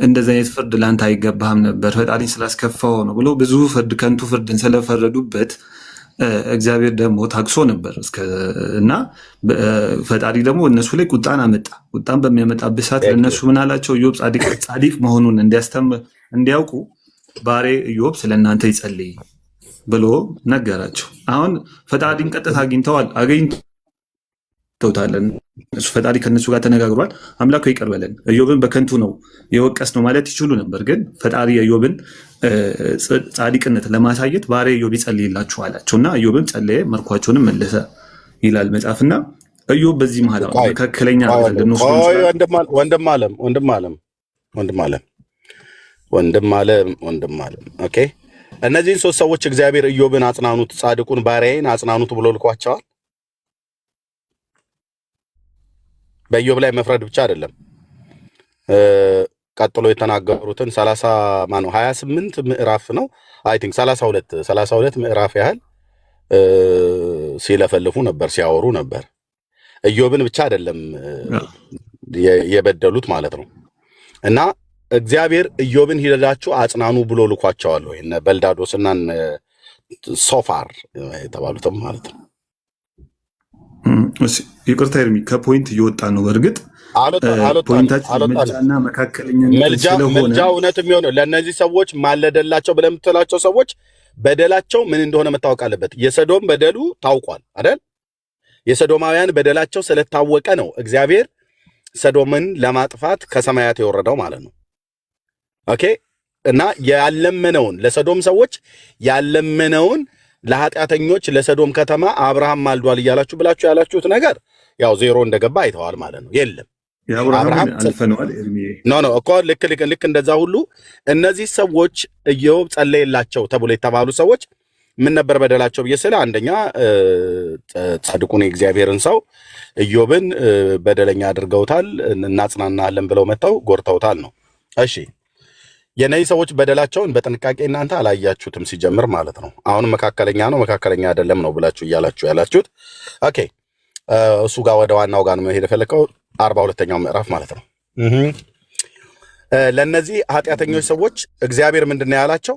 እንደዚህ አይነት ፍርድ ላንተ አይገባህም ነበር፣ ፈጣሪ ስላስከፋው ነው ብሎ ብዙ ከንቱ ፍርድን ስለፈረዱበት እግዚአብሔር ደግሞ ታግሶ ነበር እና ፈጣሪ ደግሞ እነሱ ላይ ቁጣን አመጣ። ቁጣን በሚያመጣበት ሰዓት ለእነሱ ምን አላቸው? ኢዮብ ጻድቅ መሆኑን እንዲያውቁ ባሪያዬ ኢዮብ ስለእናንተ ይጸልይ ብሎ ነገራቸው። አሁን ፈጣሪን ቀጥታ አግኝተውታለን። እሱ ፈጣሪ ከነሱ ጋር ተነጋግሯል። አምላኩ ይቅር በለን፣ ኢዮብን በከንቱ ነው የወቀስ ነው ማለት ይችሉ ነበር። ግን ፈጣሪ ኢዮብን ጻድቅነት ለማሳየት ባሪያዬ ኢዮብ ይጸልይላችሁ አላቸው እና ኢዮብም ጸለየ፣ ምርኳቸውንም መለሰ ይላል መጽሐፍና ኢዮብ በዚህ መሀል መካከለኛ ወንድም አለም ኦኬ። እነዚህን ሶስት ሰዎች እግዚአብሔር ኢዮብን አጽናኑት፣ ጻድቁን ባሪያዬን አጽናኑት ብሎ ልኳቸዋል። በኢዮብ ላይ መፍረድ ብቻ አይደለም፣ ቀጥሎ የተናገሩትን 28 ምዕራፍ ነው አይ ቲንክ 32 ምዕራፍ ያህል ሲለፈልፉ ነበር፣ ሲያወሩ ነበር። ኢዮብን ብቻ አይደለም የበደሉት ማለት ነው። እና እግዚአብሔር ኢዮብን ሂደዳችሁ አጽናኑ ብሎ ልኳቸዋል ወይ እነ በልዳዶስና ሶፋር የተባሉትም ማለት ነው። ይቅርታ ኤርሚ፣ ከፖይንት እየወጣ ነው። በእርግጥ ፖይንታችን መልጃና መካከለኛነት ስለሆነ መልጃ እውነት የሚሆነው ለእነዚህ ሰዎች ማለደላቸው ብለህ የምትላቸው ሰዎች በደላቸው ምን እንደሆነ መታወቅ አለበት። የሰዶም በደሉ ታውቋል አይደል? የሰዶማውያን በደላቸው ስለታወቀ ነው እግዚአብሔር ሰዶምን ለማጥፋት ከሰማያት የወረደው ማለት ነው። ኦኬ። እና ያለመነውን ለሰዶም ሰዎች ያለመነውን ለኃጢአተኞች ለሰዶም ከተማ አብርሃም ማልዷል እያላችሁ ብላችሁ ያላችሁት ነገር ያው ዜሮ እንደገባ አይተዋል ማለት ነው። የለም አብርሃም አልፈነዋል ኖ እኮ ልክ እንደዛ ሁሉ እነዚህ ሰዎች ኢዮብ ጸለየላቸው ተብሎ የተባሉ ሰዎች ምን ነበር በደላቸው ብዬ ስለ አንደኛ ጻድቁን የእግዚአብሔርን ሰው ኢዮብን በደለኛ አድርገውታል፣ እናጽናናለን ብለው መተው ጎርተውታል ነው። እሺ የነዚህ ሰዎች በደላቸውን በጥንቃቄ እናንተ አላያችሁትም ሲጀምር ማለት ነው። አሁን መካከለኛ ነው መካከለኛ አይደለም ነው ብላችሁ እያላችሁ ያላችሁት። ኦኬ እሱ ጋር ወደ ዋናው ጋር ነው መሄድ የፈለከው 42ኛው ምዕራፍ ማለት ነው። ለእነዚህ ኃጢአተኞች ሰዎች እግዚአብሔር ምንድን ነው ያላቸው?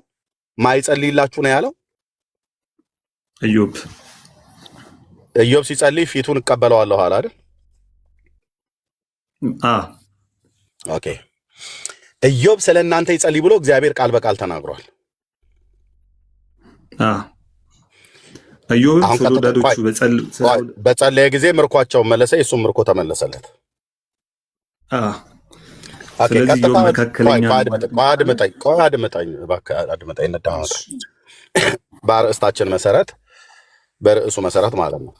ማይጸልይላችሁ ነው ያለው። ኢዮብ ሲጸልይ ፊቱን እቀበለዋለሁ አለ አይደል? ኦኬ። ኢዮብ ስለ እናንተ ይጸልይ ብሎ እግዚአብሔር ቃል በቃል ተናግሯል። ኢዮብ ስለ ወዳጆቹ በጸለየ ጊዜ ምርኳቸው መለሰ፣ የሱም ምርኮ ተመለሰለት። በአርእስታችን መሰረት በርዕሱ መሰረት ማለት ነው።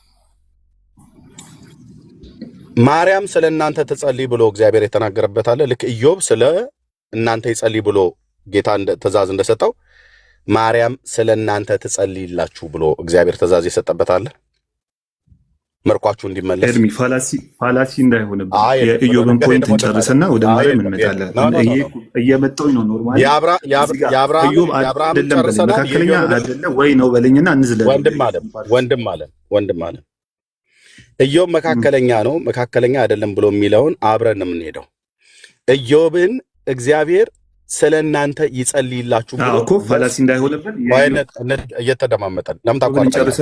ማርያም ስለ እናንተ ትጸልይ ብሎ እግዚአብሔር የተናገረበት አለ። ልክ ኢዮብ ስለ እናንተ ይጸልይ ብሎ ጌታ ትእዛዝ እንደሰጠው ማርያም ስለ እናንተ ትጸልይላችሁ ብሎ እግዚአብሔር ትእዛዝ የሰጠበት አለ። ምርኳችሁ እንዲመለስ ኤርሚ ፋላሲ እንዳይሆንብን የኢዮብን ፖይንት እንጨርስና ወደ ማርያም እንመጣለን። እየመጣሁኝ ነው። ኖርማሊ ኢዮብ አይደለም መካከለኛ አይደለ ወይ ነው በለኝና እንዝለል። ወንድም አለ ኢዮብ መካከለኛ ነው መካከለኛ አይደለም ብሎ የሚለውን አብረን ነው የምንሄደው። ኢዮብን እግዚአብሔር ስለ እናንተ ይጸልይላችሁ ብሎ እኮ ፋላሲ እንዳይሆንብን እየተደማመጠን ለምን ታቋርጣለህ?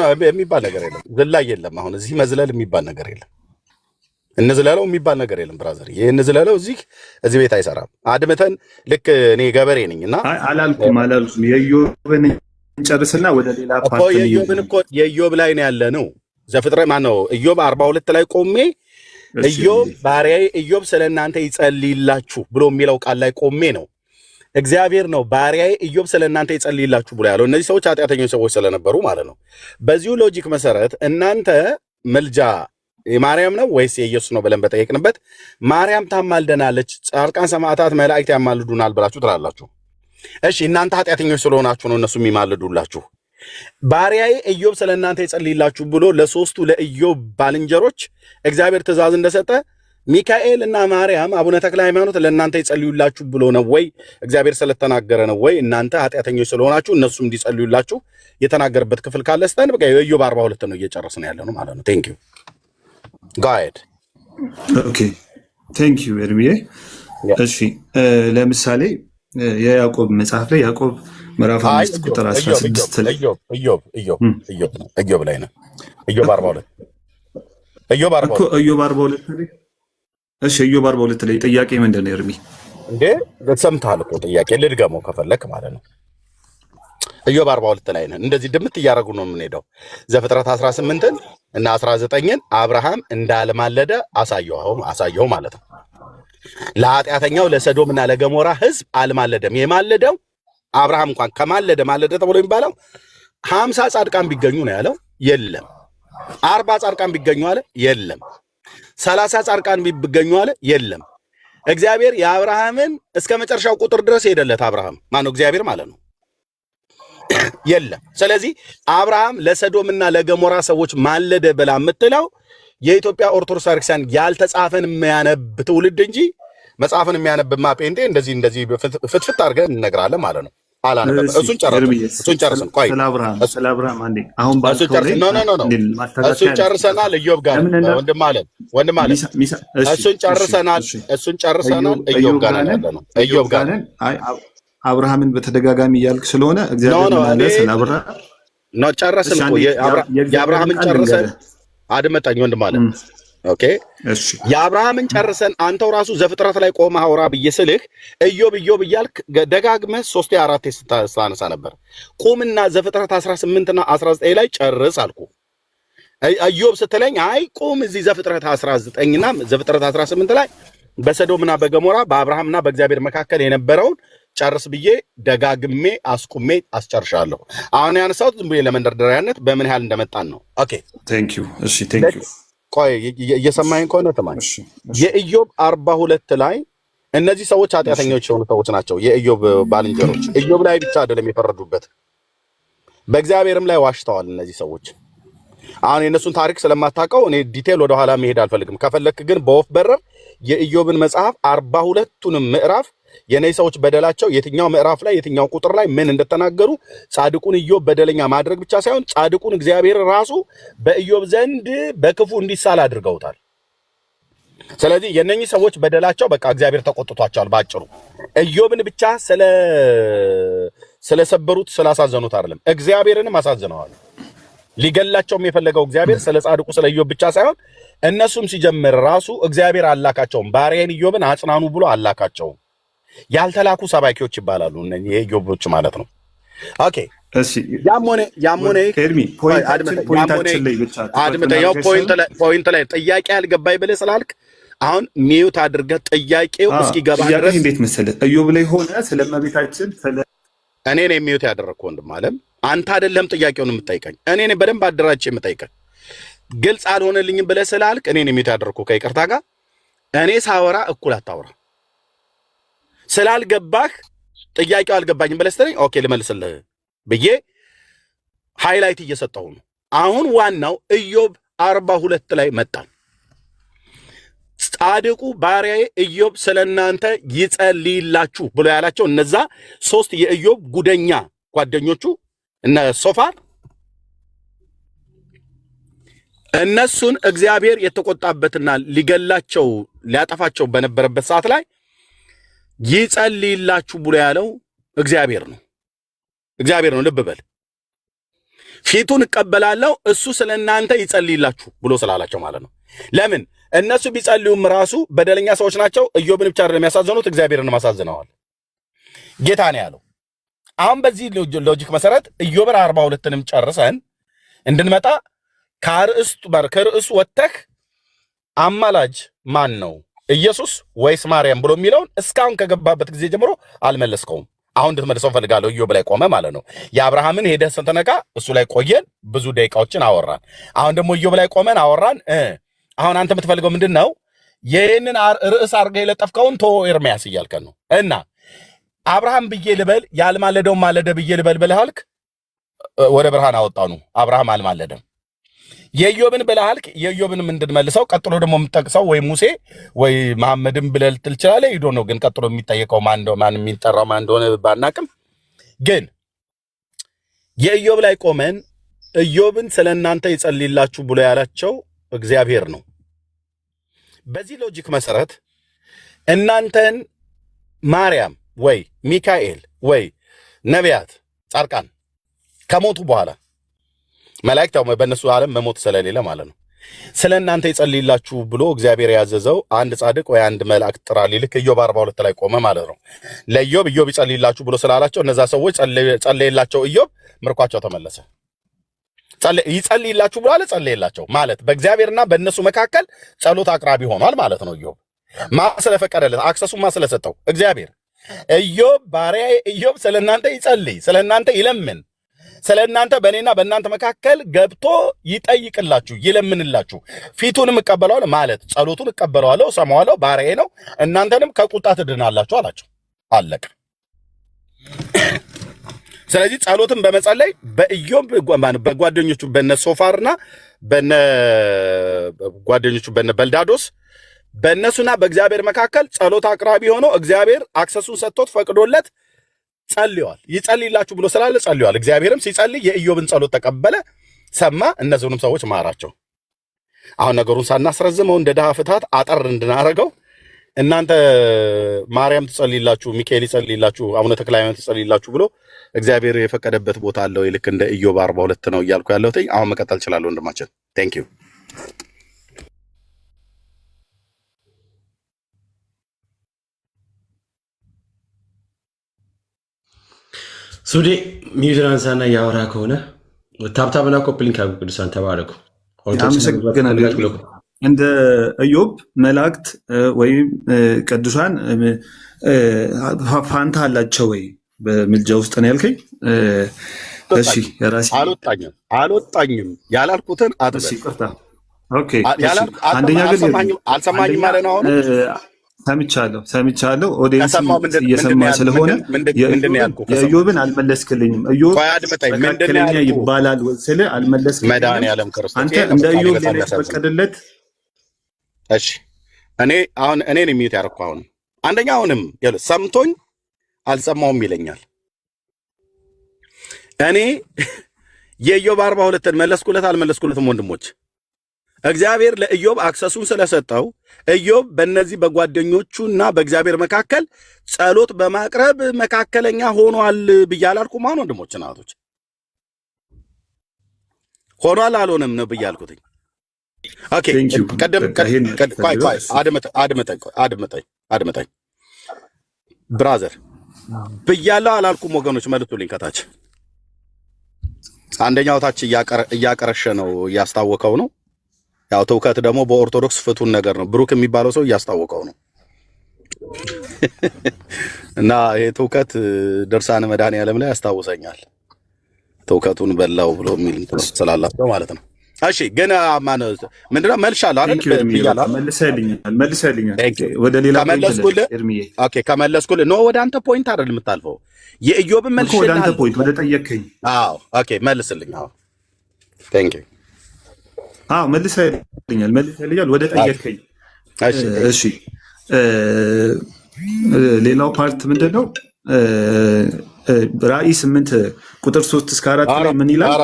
ነው የሚባል ነገር የለም። ዝላይ የለም። አሁን እዚህ መዝለል የሚባል ነገር የለም። እንዝለለው የሚባል ነገር የለም። ብራዘር ይሄ እንዝለለው እዚህ ቤት አይሰራም። አድምተን ልክ እኔ ገበሬ ነኝና አላልኩም የኢዮብን እንጨርስና ወደ ሌላ ፓርት የኢዮብ ላይ ነው ያለ ነው። ዘፍጥረት ማነው ኢዮብ 42 ላይ ቆሜ ኢዮብ ባሪያዬ ኢዮብ ስለ እናንተ ይጸልይላችሁ ብሎ የሚለው ቃል ላይ ቆሜ ነው። እግዚአብሔር ነው ባሪያዬ ኢዮብ ስለ እናንተ ይጸልይላችሁ ብሎ ያለው። እነዚህ ሰዎች ኃጢአተኞች ሰዎች ስለነበሩ ማለት ነው። በዚሁ ሎጂክ መሰረት እናንተ መልጃ የማርያም ነው ወይስ የኢየሱስ ነው ብለን በጠየቅንበት ማርያም ታማልደናለች፣ ጻድቃን ሰማዕታት መላእክት ያማልዱናል ብላችሁ ትላላችሁ። እሺ እናንተ ኃጢአተኞች ስለሆናችሁ ነው እነሱ የሚማልዱላችሁ። ባሪያዬ ኢዮብ ስለ እናንተ ይጸልይላችሁ ብሎ ለሶስቱ ለኢዮብ ባልንጀሮች እግዚአብሔር ትእዛዝ እንደሰጠ ሚካኤል እና ማርያም አቡነ ተክለ ሃይማኖት ለእናንተ ይጸልዩላችሁ ብሎ ነው ወይ እግዚአብሔር ስለተናገረ ነው ወይ እናንተ ኃጢአተኞች ስለሆናችሁ እነሱም እንዲጸልዩላችሁ የተናገረበት ክፍል ካለ ስጠን። በቃ የኢዮብ 42 ነው እየጨረስን ያለ ነው ማለት ነው። ቴንክ ዩ ጋይድ። ኦኬ ቴንክ ዩ ኤርሚዬ። እሺ ለምሳሌ የያዕቆብ መጽሐፍ ላይ ያዕቆብ ምዕራፍ 5 ቁጥር 16 ላይ ኢዮብ ላይ ነው። ኢዮብ 42 ላይ እሺ ኢዮብ 42 ላይ ጥያቄ ምንድን ነው ኤርሚ? እንዴ ሰምተሃል እኮ ጥያቄ ልድገመው ከፈለክ ማለት ነው። ኢዮብ 42 ላይ ነን። እንደዚህ ድምት እያደረጉ ነው የምንሄደው። ዘፍጥረት 18ን እና 19ን አብርሃም እንዳልማለደ አሳየው ማለት ነው። ለኃጢአተኛው ለሰዶምና ለገሞራ ህዝብ አልማለደም። የማለደው አብርሃም እንኳን ከማለደ ማለደ ተብሎ የሚባለው 50 ጻድቃን ቢገኙ ነው ያለው። የለም 40 ጻድቃን ቢገኙ አለ። የለም 30 ጻድቃን ቢገኙ አለ። የለም እግዚአብሔር የአብርሃምን እስከ መጨረሻው ቁጥር ድረስ ሄደለት። አብርሃም ማነው? እግዚአብሔር ማለት ነው። የለም። ስለዚህ አብርሃም ለሰዶምና ለገሞራ ሰዎች ማለደ ብላ የምትለው የኢትዮጵያ ኦርቶዶክስ ክርስቲያን ያልተጻፈን የሚያነብ ትውልድ እንጂ መጽሐፍን የሚያነብማ ጴንጤ እንደዚህ ፍትፍት አድርገን እንነግራለን ማለት ነው። አላነበበ። እሱን ጨርሰን ቆይ ስለ አብርሃም አንዴ አሁን እሱን ጨርሰናል። ኢዮብ ጋር ወንድም አለን እሱን ጨርሰናል። ኢዮብ ጋር ነው። ኢዮብ ጋር አብርሃምን በተደጋጋሚ እያልክ ስለሆነ እግዚአብሔር ማለት ስለ አብርሃም ነው። ጨረስን እኮ የአብርሃምን ጨርሰን አድመጣኝ ወንድም አለ። ኦኬ እሺ የአብርሃምን ጨርሰን አንተው ራሱ ዘፍጥረት ላይ ቆመህ አውራ ብዬ ስልህ ኢዮብ እያልክ ደጋግመህ 3 4 ስታነሳ ነበር። ቁምና ዘፍጥረት 18 እና 19 ላይ ጨርስ አልኩ። ኢዮብ ስትለኝ አይ ቁም እዚህ ዘፍጥረት 19 እና ዘፍጥረት 18 ላይ በሰዶምና በገሞራ በአብርሃምና በእግዚአብሔር መካከል የነበረውን ጨርስ ብዬ ደጋግሜ አስቁሜ አስጨርሻለሁ። አሁን ያነሳሁት ዝም ብዬ ለመንደርደሪያነት በምን ያህል እንደመጣን ነው። ኦኬ ቴንክ ዩ። እሺ ቴንክ ዩ። ቆይ እየሰማኸኝ ከሆነ ተማኝ። የኢዮብ 42 ላይ እነዚህ ሰዎች ኃጢአተኞች የሆኑ ሰዎች ናቸው። የኢዮብ ባልንጀሮች ኢዮብ ላይ ብቻ አይደለም የፈረዱበት፣ በእግዚአብሔርም ላይ ዋሽተዋል እነዚህ ሰዎች። አሁን የእነሱን ታሪክ ስለማታውቀው እኔ ዲቴል ወደኋላ መሄድ አልፈልግም። ከፈለክ ግን በወፍ በረር የኢዮብን መጽሐፍ 42ቱንም ምዕራፍ የነዚህ ሰዎች በደላቸው የትኛው ምዕራፍ ላይ የትኛው ቁጥር ላይ ምን እንደተናገሩ ጻድቁን ኢዮብ በደለኛ ማድረግ ብቻ ሳይሆን ጻድቁን እግዚአብሔር ራሱ በኢዮብ ዘንድ በክፉ እንዲሳል አድርገውታል። ስለዚህ የነኚህ ሰዎች በደላቸው በቃ እግዚአብሔር ተቆጥቷቸዋል። ባጭሩ ኢዮብን ብቻ ስለሰበሩት ስላሳዘኑት አይደለም፣ እግዚአብሔርንም አሳዝነዋል። ሊገላቸውም የፈለገው እግዚአብሔር ስለ ጻድቁ ስለ ኢዮብ ብቻ ሳይሆን እነሱም ሲጀምር ራሱ እግዚአብሔር አላካቸውም። ባሪያዬን ኢዮብን አጽናኑ ብሎ አላካቸውም። ያልተላኩ ሰባኪዎች ይባላሉ እነኚህ የኢዮቦች ማለት ነው። ኦኬ እሺ ያሞኔ ኤርሚ ፖይንታችን ላይ ብቻ አድምጠኛው ፖይንት ላይ ጥያቄ አልገባኝ ብለህ ስላልክ አሁን ሚዩት አድርገህ ጥያቄው እስኪገባ ድረስ እንዴት መሰለህ ኢዮብ ላይ ሆነ ስለመቤታችን እኔ ነኝ ሚዩት ያደረግኩህ ወንድም አለም። አንተ አይደለም ጥያቄውን የምጠይቀኝ፣ እኔ ነኝ በደንብ አደራጅ የምጠይቀኝ። ግልጽ አልሆነልኝም ብለህ ስላልክ እኔ ነኝ ሚዩት ያደረግኩህ ከይቅርታ ጋር። እኔ ሳወራ እኩል አታወራ። ስላልገባህ ጥያቄው አልገባኝም ብለህ ስትለኝ ኦኬ ልመልስልህ ብዬ ሃይላይት እየሰጠሁ ነው። አሁን ዋናው ኢዮብ 42 ላይ መጣን። ጻድቁ ባሪያዬ ኢዮብ ስለናንተ ይጸልይላችሁ ብሎ ያላቸው እነዛ 3 የኢዮብ ጉደኛ ጓደኞቹ እነ ሶፋር እነሱን እግዚአብሔር የተቆጣበትና ሊገላቸው ሊያጠፋቸው በነበረበት ሰዓት ላይ ይጸልይላችሁ ብሎ ያለው እግዚአብሔር ነው። እግዚአብሔር ነው። ልብ በል። ፊቱን እቀበላለሁ እሱ ስለናንተ ይጸልይላችሁ ብሎ ስላላቸው ማለት ነው። ለምን እነሱ ቢጸልዩም ራሱ በደለኛ ሰዎች ናቸው። ኢዮብን ብቻ አይደለም የሚያሳዝኑት፣ እግዚአብሔርን ማሳዝነዋል። ጌታ ነው ያለው። አሁን በዚህ ሎጂክ መሰረት ኢዮብን 42ንም ጨርሰን እንድንመጣ ከርዕሱ ወጥተህ አማላጅ ማን ነው ኢየሱስ ወይስ ማርያም ብሎ የሚለውን እስካሁን ከገባበት ጊዜ ጀምሮ አልመለስከውም። አሁን እንድትመልሰው ፈልጋለሁ። ኢዮብ ላይ ቆመ ማለት ነው። የአብርሃምን ሄደህ ስትነካ እሱ ላይ ቆየን፣ ብዙ ደቂቃዎችን አወራን። አሁን ደግሞ ኢዮብ ላይ ቆመን አወራን። አሁን አንተ የምትፈልገው ምንድን ነው? ይህንን ርዕስ አድርገህ የለጠፍከውን ቶ ኤርምያስ እያልከን ነው። እና አብርሃም ብዬ ልበል ያልማለደውን ማለደ ብዬ ልበል ብለሃልክ፣ ወደ ብርሃን አወጣኑ። አብርሃም አልማለደም። የኢዮብን ብለሃልክ፣ የኢዮብንም እንድንመልሰው ቀጥሎ ደግሞ የምጠቅሰው ወይ ሙሴ ወይ መሐመድም ብለህ ትችላለህ። ሂዶ ነው ግን ቀጥሎ የሚጠየቀው ማን የሚጠራው ማን እንደሆነ ባናቅም፣ ግን የኢዮብ ላይ ቆመን ኢዮብን ስለናንተ ይጸልይላችሁ ብሎ ያላቸው እግዚአብሔር ነው። በዚህ ሎጂክ መሰረት እናንተን ማርያም ወይ ሚካኤል ወይ ነቢያት ጻድቃን ከሞቱ በኋላ መላእክት በእነሱ ዓለም መሞት ስለሌለ ማለት ነው ስለ እናንተ ይጸልይላችሁ ብሎ እግዚአብሔር ያዘዘው አንድ ጻድቅ ወይ አንድ መልአክ ጥራ ሊልክ ኢዮብ 42 ላይ ቆመ ማለት ነው። ለኢዮብ ኢዮብ ይጸልይላችሁ ብሎ ስላላቸው እነዛ ሰዎች ጸለየላቸው። ኢዮብ ምርኳቸው ተመለሰ። ይጸልይላችሁ ብሎ አለ ጸለየላቸው ማለት በእግዚአብሔርና በእነሱ መካከል ጸሎት አቅራቢ ሆኗል ማለት ነው። ኢዮብ ስለፈቀደለት አክሰሱ ስለሰጠው እግዚአብሔር ኢዮብ ባሪያዬ ኢዮብ ስለናንተ ይጸልይ፣ ስለናንተ ይለምን፣ ስለናንተ በእኔና በእናንተ መካከል ገብቶ ይጠይቅላችሁ፣ ይለምንላችሁ፣ ፊቱንም እቀበለዋለሁ ማለት ጸሎቱን እቀበለዋለሁ፣ ሰማዋለሁ፣ ባሪያዬ ነው፣ እናንተንም ከቁጣ ትድናላችሁ አላቸው። አለቀ። ስለዚህ ጸሎትን በመጸለይ በኢዮብ በጓደኞቹ በነ ሶፋርና በነ ጓደኞቹ በነ በልዳዶስ በእነሱና በእግዚአብሔር መካከል ጸሎት አቅራቢ ሆኖ እግዚአብሔር አክሰሱን ሰጥቶት ፈቅዶለት ጸልየዋል። ይጸልይላችሁ ብሎ ስላለ ጸልየዋል። እግዚአብሔርም ሲጸልይ የኢዮብን ጸሎት ተቀበለ፣ ሰማ፣ እነዚሁንም ሰዎች ማራቸው። አሁን ነገሩን ሳናስረዝመው እንደ ድሃ ፍትሃት አጠር እንድናረገው እናንተ ማርያም ትጸልይላችሁ፣ ሚካኤል ይጸልይላችሁ፣ አቡነ ተክለ ሃይማኖት ትጸልይላችሁ ብሎ እግዚአብሔር የፈቀደበት ቦታ አለው። ልክ እንደ ኢዮብ 42 ነው እያልኩ ያለሁት። አሁን መቀጠል እችላለሁ ወንድማችን። ቴንክ ዩ ሱዴ ሚዩዝን አንሳና ያወራ ከሆነ ታብታብና ኮፕሊንክ አድርጉ። ቅዱሳን ተባረኩ። እንደ ኢዮብ መላእክት ወይም ቅዱሳን ፋንታ አላቸው ወይ በምልጃ ውስጥ ነው ያልከኝ? እሺ የራሴ አልወጣኝም ያላልኩትን አትበል። ኦኬ አንደኛ ግን አልሰማኝም ማለት ነው። ሰምቻለሁ። ኦዲየንስ እየሰማ ስለሆነ የኢዮብን አልመለስክልኝም። ኢዮብ ትክክለኛ ይባላል ስለ አልመለስክልኝም። አንተ እንደ ኢዮብ የተፈቀደለት እሺ እኔን የሚዩት ያደረኩ አሁን አንደኛ አሁንም ሰምቶኝ አልሰማውም ይለኛል። እኔ የኢዮብ 42ን መለስኩለት አልመለስኩለትም? ወንድሞች እግዚአብሔር ለኢዮብ አክሰሱን ስለሰጠው ኢዮብ በእነዚህ በጓደኞቹና በእግዚአብሔር መካከል ጸሎት በማቅረብ መካከለኛ ሆኗል ብዬ አላልኩም? አሁን ወንድሞች እናቶች ሆኗል አልሆነም ነው ብዬ አልኩትኝ። ኦኬ አድመጠኝ ብራዘር ብያለሁ አላልኩም? ወገኖች መልሱልኝ ከታች። አንደኛው ታች እያቀረሸ ነው እያስታወቀው ነው። ያው ትውከት ደግሞ በኦርቶዶክስ ፍቱን ነገር ነው። ብሩክ የሚባለው ሰው እያስታወቀው ነው። እና ይሄ ትውከት ድርሳነ መድኃኔዓለም ላይ ያስታውሰኛል። ትውከቱን በላው ብሎ የሚል ስላላቸው ማለት ነው። እሺ ግን ምንድነው መልሻለሁ አይደል? መልሰልኛል። ወደ ሌላ ከመለስኩልህ ነው ወደ አንተ ፖይንት አይደል የምታልፈው? የኢዮብን መልሽ ወደ አንተ ፖይንት ወደ ጠየቅከኝ። አዎ ኦኬ መልስልኝ። አዎ ቴንክ ዩ። አዎ መልሰልኛል ወደ ጠየቅከኝ። እሺ ሌላው ፓርት ምንድነው? ራእይ 8 ቁጥር 3 እስከ 4 ላይ ምን ይላል?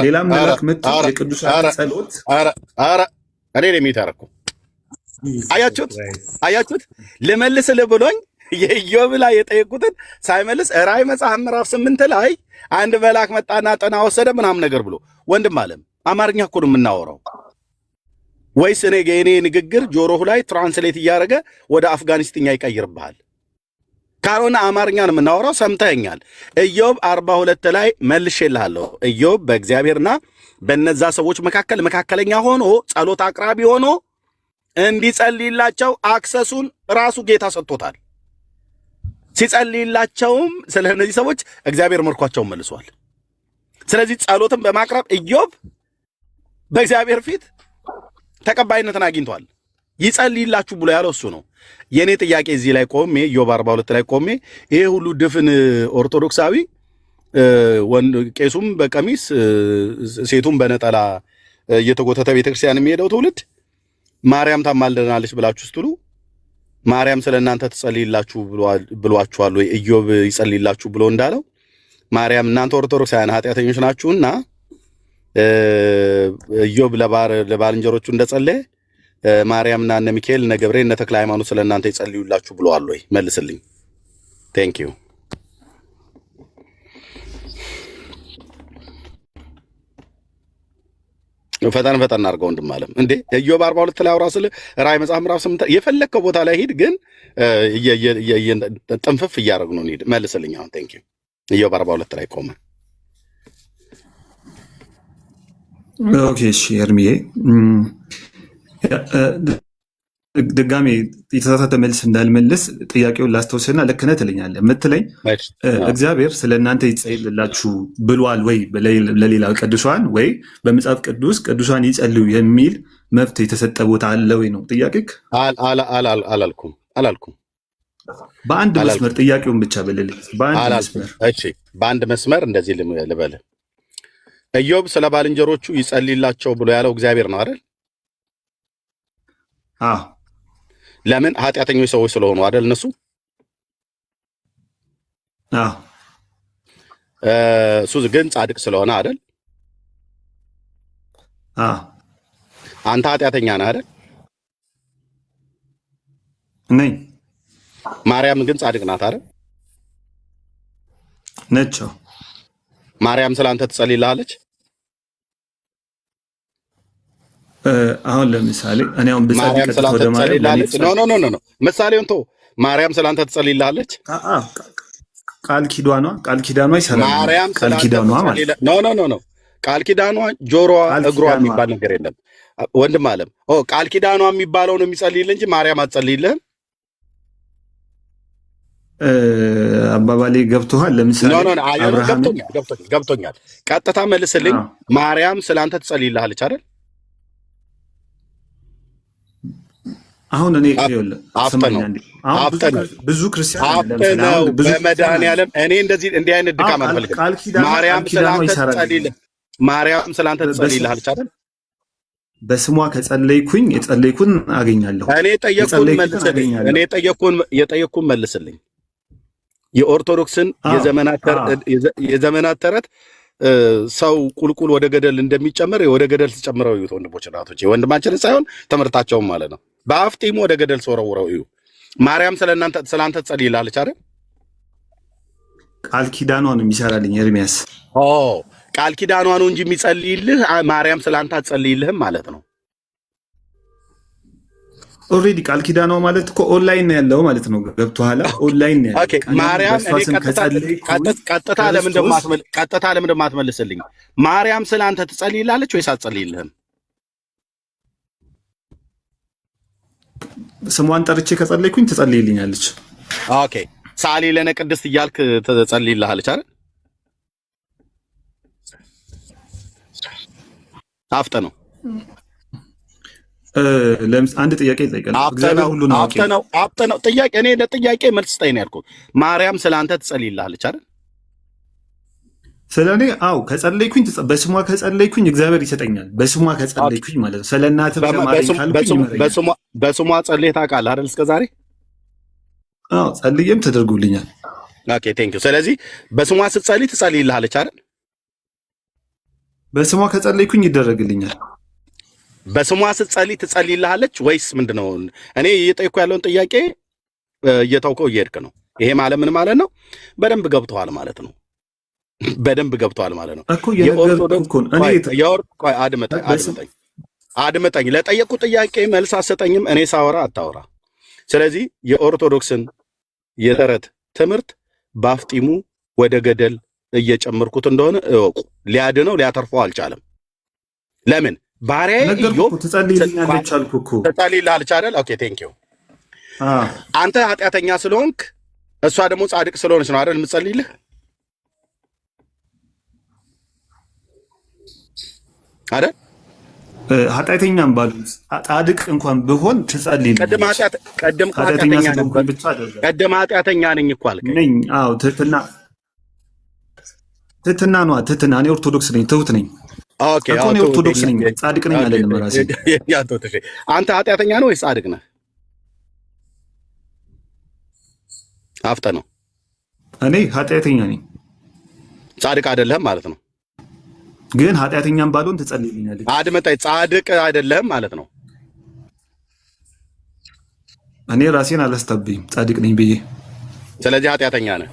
ሌላም መልአክ መጥቶ የቅዱሳን ጸሎት እኔ ነው የሚታረኩ። አያችሁት ልመልስልህ ብሎኝ የኢዮብ ላይ የጠየቁትን ሳይመልስ ራእይ መጽሐፍ ምዕራፍ 8 ላይ አንድ መልአክ መጣና ጠና ወሰደ ምናምን ነገር ብሎ ወንድም አለም አማርኛ እኮ ነው የምናወራው ወይስ እኔ የኔ ንግግር ጆሮህ ላይ ትራንስሌት እያደረገ ወደ አፍጋኒስትኛ ይቀይርብሃል? ካልሆነ አማርኛ ነው የምናወራው። ሰምተኸኛል። ኢዮብ 42 ላይ መልሼልሃለሁ። ኢዮብ በእግዚአብሔርና በነዛ ሰዎች መካከል መካከለኛ ሆኖ ጸሎት አቅራቢ ሆኖ እንዲጸልይላቸው አክሰሱን ራሱ ጌታ ሰጥቶታል። ሲጸልይላቸውም ስለ እነዚህ ሰዎች እግዚአብሔር ምርኳቸውን መልሷል። ስለዚህ ጸሎትን በማቅረብ ኢዮብ በእግዚአብሔር ፊት ተቀባይነትን አግኝቷል። ይጸልይላችሁ ብሎ ያለው እሱ ነው። የኔ ጥያቄ እዚህ ላይ ቆሜ ኢዮብ 42 ላይ ቆሜ ይሄ ሁሉ ድፍን ኦርቶዶክሳዊ ቄሱም በቀሚስ ሴቱም በነጠላ እየተጎተተ ቤተክርስቲያን የሚሄደው ትውልድ ማርያም ታማልደናለች ብላችሁ ስትሉ ማርያም ስለእናንተ ትጸልይላችሁ ብሏችኋል ወይ? ኢዮብ ይጸልይላችሁ ብሎ እንዳለው ማርያም እናንተ ኦርቶዶክሳውያን ኃጢአተኞች ናችሁና ኢዮብ ለባልንጀሮቹ እንደጸለየ ማርያምና እነ ሚካኤል እነ ገብርኤል እነ ተክለ ሃይማኖት ስለእናንተ ይጸልዩላችሁ ብለዋል ወይ? መልስልኝ። ቴንክ ዩ። ፈጠን አድርገው ወንድም አለም እንዴ ኢዮብ 42 ላይ አውራ ስለ ራእይ መጽሐፍ ምዕራፍ 8 የፈለከው ቦታ ላይ ሂድ፣ ግን ጥንፍፍ እያደረጉ ነው። ሂድ መልስልኝ አሁን። ቴንክ ዩ። ኢዮብ 42 ላይ ቆመ። ኦኬ እሺ ኤርሚዬ ድጋሜ የተሳሳተ መልስ እንዳልመልስ ጥያቄውን ላስተውስና ልክ ነህ ትለኛለህ የምትለኝ እግዚአብሔር ስለ እናንተ ይጸልይላችሁ ብሏል ወይ ለሌላ ቅዱሳን ወይ በመጽሐፍ ቅዱስ ቅዱሳን ይጸልዩ የሚል መብት የተሰጠ ቦታ አለ ወይ ነው ጥያቄክ? አላልኩም። በአንድ መስመር ጥያቄውን ብቻ በልልኝ። በአንድ መስመር እንደዚህ ልበልህ። ኢዮብ ስለ ባልንጀሮቹ ይጸልይላቸው ብሎ ያለው እግዚአብሔር ነው አይደል? ለምን? ኃጢአተኞች ሰዎች ስለሆኑ አይደል? እነሱ እሱ ግን ጻድቅ ስለሆነ አይደል? አንተ ኃጢአተኛ ነህ አይደል? ነኝ። ማርያም ግን ጻድቅ ናት አይደል? ነች። ማርያም ስላንተ ትጸልይልሃለች? አሁን ለምሳሌ እኔ አሁን ብጸልይ ወደ ማርያም ኖ ምሳሌውን ተው። ማርያም ስላንተ ትጸልይልሃለች? ቃል ኪዳኗ ይሰራል። ማርያም ቃል ኪዳኗ ማለት ኖ ቃል ኪዳኗ ጆሮዋ እግሯ የሚባል ነገር የለም ወንድም አለም። ቃል ኪዳኗ የሚባለው ነው የሚጸልይልህ እንጂ ማርያም አትጸልይልህም። አባባሌ ገብቶሃል? ለምሳሌ ገብቶኛል። ቀጥታ መልስልኝ። ማርያም ስላንተ ትጸልይልሃለች አይደል? አሁን እኔ ብዙ ክርስቲያን በመድኃኒዓለም እኔ እንዲህ አይነት ድካም አልፈልግም። ማርያም ስላንተ ትጸልይልሃለች አይደል? በስሟ ከጸለይኩኝ የጸለይኩን አገኛለሁ። እኔ የጠየቅኩን መልስልኝ። የኦርቶዶክስን የዘመናት ተረት ሰው ቁልቁል ወደ ገደል እንደሚጨመር ወደ ገደል ተጨምረው ይዩት ወንድሞች እናቶች፣ ወንድማችንን ሳይሆን ትምህርታቸውን ማለት ነው። በአፍጢሙ ወደ ገደል ሰወረውረው እዩ። ማርያም ስለአንተ ትጸልይልሃለች አይደል? ቃል ኪዳኗ ነው የሚሰራልኝ ኤርሚያስ። ቃል ኪዳኗ ነው እንጂ የሚጸልይልህ ማርያም ስለአንተ አትጸልይልህም ማለት ነው። ኦልሬዲ ቃል ኪዳኗ ማለት እኮ ኦንላይን ነው ያለው ማለት ነው። ገብቶሃል? ኦንላይን ነው ያለው። ኦኬ ማርያም ቀጥታ ለምን እንደማትመልስልኝ? ማርያም ስለአንተ ትጸልይልሃለች ወይስ አትጸልይልህም? ስሟን ጠርቼ ከጸለይኩኝ ትጸልይልኛለች። ኦኬ ሳሊ ለነ ቅድስት እያልክ ትጸልይልሃለች አይደል? አፍጠ ነው አንድ ጥያቄ ይጠይቃል። እግዚአብሔር ሁሉን አዋቂ ነው። ጥያቄ እኔ ለጥያቄ መልስ ስጠኝ ነው ያልኩት። ማርያም ስለአንተ ትጸልይልሃለች አይደል? ስለኔ ከጸለይኩኝ በስሟ ከጸለይኩኝ እግዚአብሔር ይሰጠኛል። በስሟ ከጸለይኩኝ ማለት ነው። ስለናት በስሟ ጸልየህ ታውቃለህ አይደል? እስከ ዛሬ ጸልዬም ተደርጎልኛል። ኦኬ ቴንክ ዩ። ስለዚህ በስሟ ስትጸልይ ትጸልይልሃለች አይደል? በስሟ ከጸለይኩኝ ይደረግልኛል። በስሟ ስትጸልይ ትጸልይልሃለች ወይስ ምንድነው? እኔ እየጠየኩ ያለውን ጥያቄ እየተውከው እየሄድክ ነው። ይሄ ማለት ምን ማለት ነው? በደንብ ገብቶሃል ማለት ነው። በደንብ ገብቶሃል ማለት ነው። አድምጠኝ። ለጠየቁ ጥያቄ መልስ አሰጠኝም። እኔ ሳወራ አታወራ። ስለዚህ የኦርቶዶክስን የተረት ትምህርት በአፍጢሙ ወደ ገደል እየጨመርኩት እንደሆነ እወቁ። ሊያድነው ሊያተርፈው አልቻለም። ለምን? ባሪያዬ ኢዮብ ትጸልይልሃለች አይደል? ኦኬ ቴንክ ዩ። አንተ ኃጢአተኛ ስለሆንክ እሷ ደግሞ ጻድቅ ስለሆነች ነው አይደል የምትጸልይልህ? አይደል? ኃጢአተኛም ባሉት ጻድቅ እንኳን ብሆን ትጸልይልኝ። ቀደም ኃጢአተኛ ነኝ እኮ አልከኝ። ነኝ። አዎ ትህትና ነዋ። ትህትና። እኔ ኦርቶዶክስ ነኝ፣ ትሁት ነኝ። ኦኬ እኔ ኦርቶዶክስ ነኝ፣ ጻድቅ ነኝ አይደለም ራሴ። አንተ ኃጢአተኛ ነው ወይስ ጻድቅ ነህ? አፍጠ ነው። እኔ ኃጢአተኛ ነኝ፣ ጻድቅ አይደለህም ማለት ነው። ግን ኃጢአተኛም ባልሆን ትጸልይልኛለች። አድመጣይ ጻድቅ አይደለህም ማለት ነው። እኔ ራሴን አላስታብይም ጻድቅ ነኝ ብዬ። ስለዚህ ኃጢአተኛ ነህ።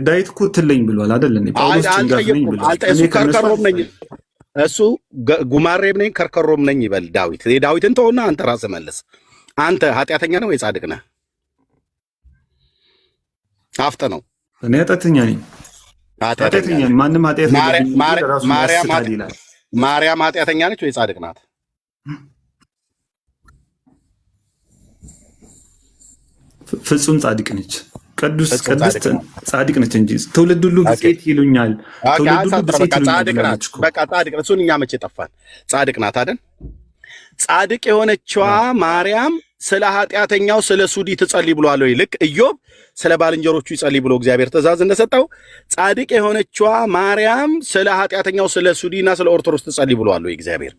ዳዊት እኮ ትለኝ ብሏል አይደል? እኔ ጳውሎስ ጭንጋፍ ነኝ ብሏል። እሱ ከርከሮም ነኝ፣ እሱ ጉማሬም ነኝ ከርከሮም ነኝ ይበል ዳዊት። የዳዊትን ተውና አንተ ራስህ መልስ። አንተ ኃጢአተኛ ነህ ወይ ጻድቅ ነህ? አፍጠ ነው። እኔ ኃጢአተኛ ነኝ። ኃጢአተኛ ማንም ኃጢአት ማርያም ኃጢአተኛ ነች ወይ ጻድቅ ናት? ፍጹም ጻድቅ ነች። ቅድስት ጻድቅ ነች እንጂ ትውልድ ሁሉ ብፅዕት ይሉኛል። ትውልድ ሁሉ ብፅዕት ይሉኛል። በቃ ጻድቅ ነች። እሱን እኛ መቼ ጠፋን? ጻድቅ ናት አይደል? ጻድቅ የሆነችዋ ማርያም ስለ ኃጢአተኛው ስለ ሱዲ ትጸልይ ብሏል ወይ? ልክ ኢዮብ ስለ ባልንጀሮቹ ይጸልይ ብሎ እግዚአብሔር ትእዛዝ እንደሰጠው ጻድቅ የሆነችዋ ማርያም ስለ ኃጢአተኛው ስለ ሱዲና ስለ ኦርቶዶክስ ትጸልይ ብሏል ወይ እግዚአብሔር?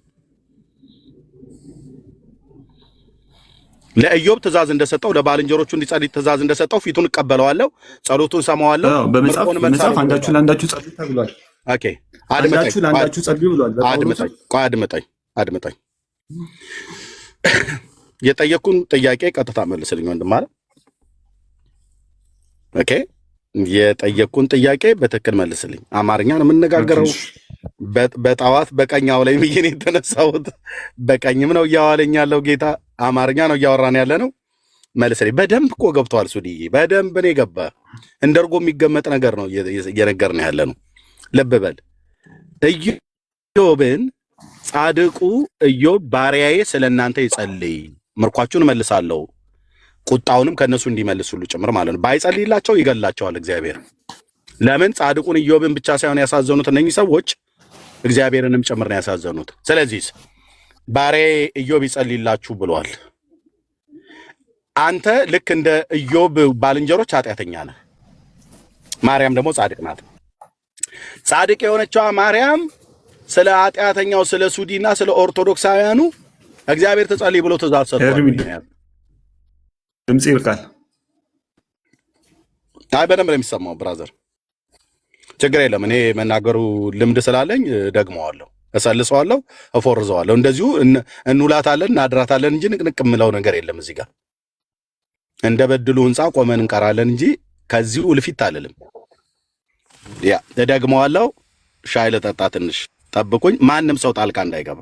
ለኢዮብ ትእዛዝ እንደሰጠው ለባልንጀሮቹ እንዲጸልይ ትእዛዝ እንደሰጠው ፊቱን እቀበለዋለሁ፣ ጸሎቱን ሰማዋለሁ። በመጽሐፍ አንዳችሁ ለአንዳችሁ ጸልዩ ተብሏል። ኦኬ አንዳችሁ ለአንዳችሁ ጸልዩ ብሏል። አድምጠኝ። የጠየኩን ጥያቄ ቀጥታ መልስልኝ ወንድም ማለት ኦኬ። የጠየኩን ጥያቄ በትክክል መልስልኝ። አማርኛ ነው የምንነጋገረው። በጠዋት በቀኝ አውለኝ ብዬ ነው የተነሳሁት። በቀኝም ነው እያዋለኝ ያለው ጌታ። አማርኛ ነው እያወራን ያለ ነው። መልስልኝ። በደንብ እኮ ገብቷል ሱዲ፣ በደንብ ነው የገባ። እንደ እርጎ የሚገመጥ ነገር ነው እየነገርን ያለ ነው። ልብ በል። ኢዮብን ጻድቁ ኢዮብ ባሪያዬ ስለ እናንተ ይጸልይ፣ ምርኳችሁን እመልሳለሁ፣ ቁጣውንም ከእነሱ እንዲመልስ ሁሉ ጭምር ማለት ነው። ባይጸልይላቸው ይገላቸዋል እግዚአብሔር። ለምን? ጻድቁን ኢዮብን ብቻ ሳይሆን ያሳዘኑት እነኚህ ሰዎች እግዚአብሔርንም ጭምር ነው ያሳዘኑት። ስለዚህ ባሪያዬ ኢዮብ ይጸልይላችሁ ብሏል። አንተ ልክ እንደ ኢዮብ ባልንጀሮች ኃጢአተኛ ነህ። ማርያም ደግሞ ጻድቅ ናት። ጻድቅ የሆነችዋ ማርያም ስለ ኃጢአተኛው ስለ ሱዲና ስለ ኦርቶዶክሳውያኑ እግዚአብሔር ተጸልይ ብሎ ትእዛዝ ሰጥቷል። ድምጽ ይልቃል። አይ በደንብ ነው የሚሰማው ብራዘር፣ ችግር የለም። እኔ መናገሩ ልምድ ስላለኝ ደግመዋለሁ፣ እሰልሰዋለሁ፣ እፎርዘዋለሁ። እንደዚሁ እንውላታለን እናድራታለን እንጂ ንቅንቅ የምለው ነገር የለም። እዚህ ጋር እንደ በድሉ ህንፃ ቆመን እንቀራለን እንጂ ከዚሁ እልፊት አልልም። ያ ደግመዋለሁ። ሻይ ልጠጣ ትንሽ ጠብቁኝ፣ ማንም ሰው ጣልቃ እንዳይገባ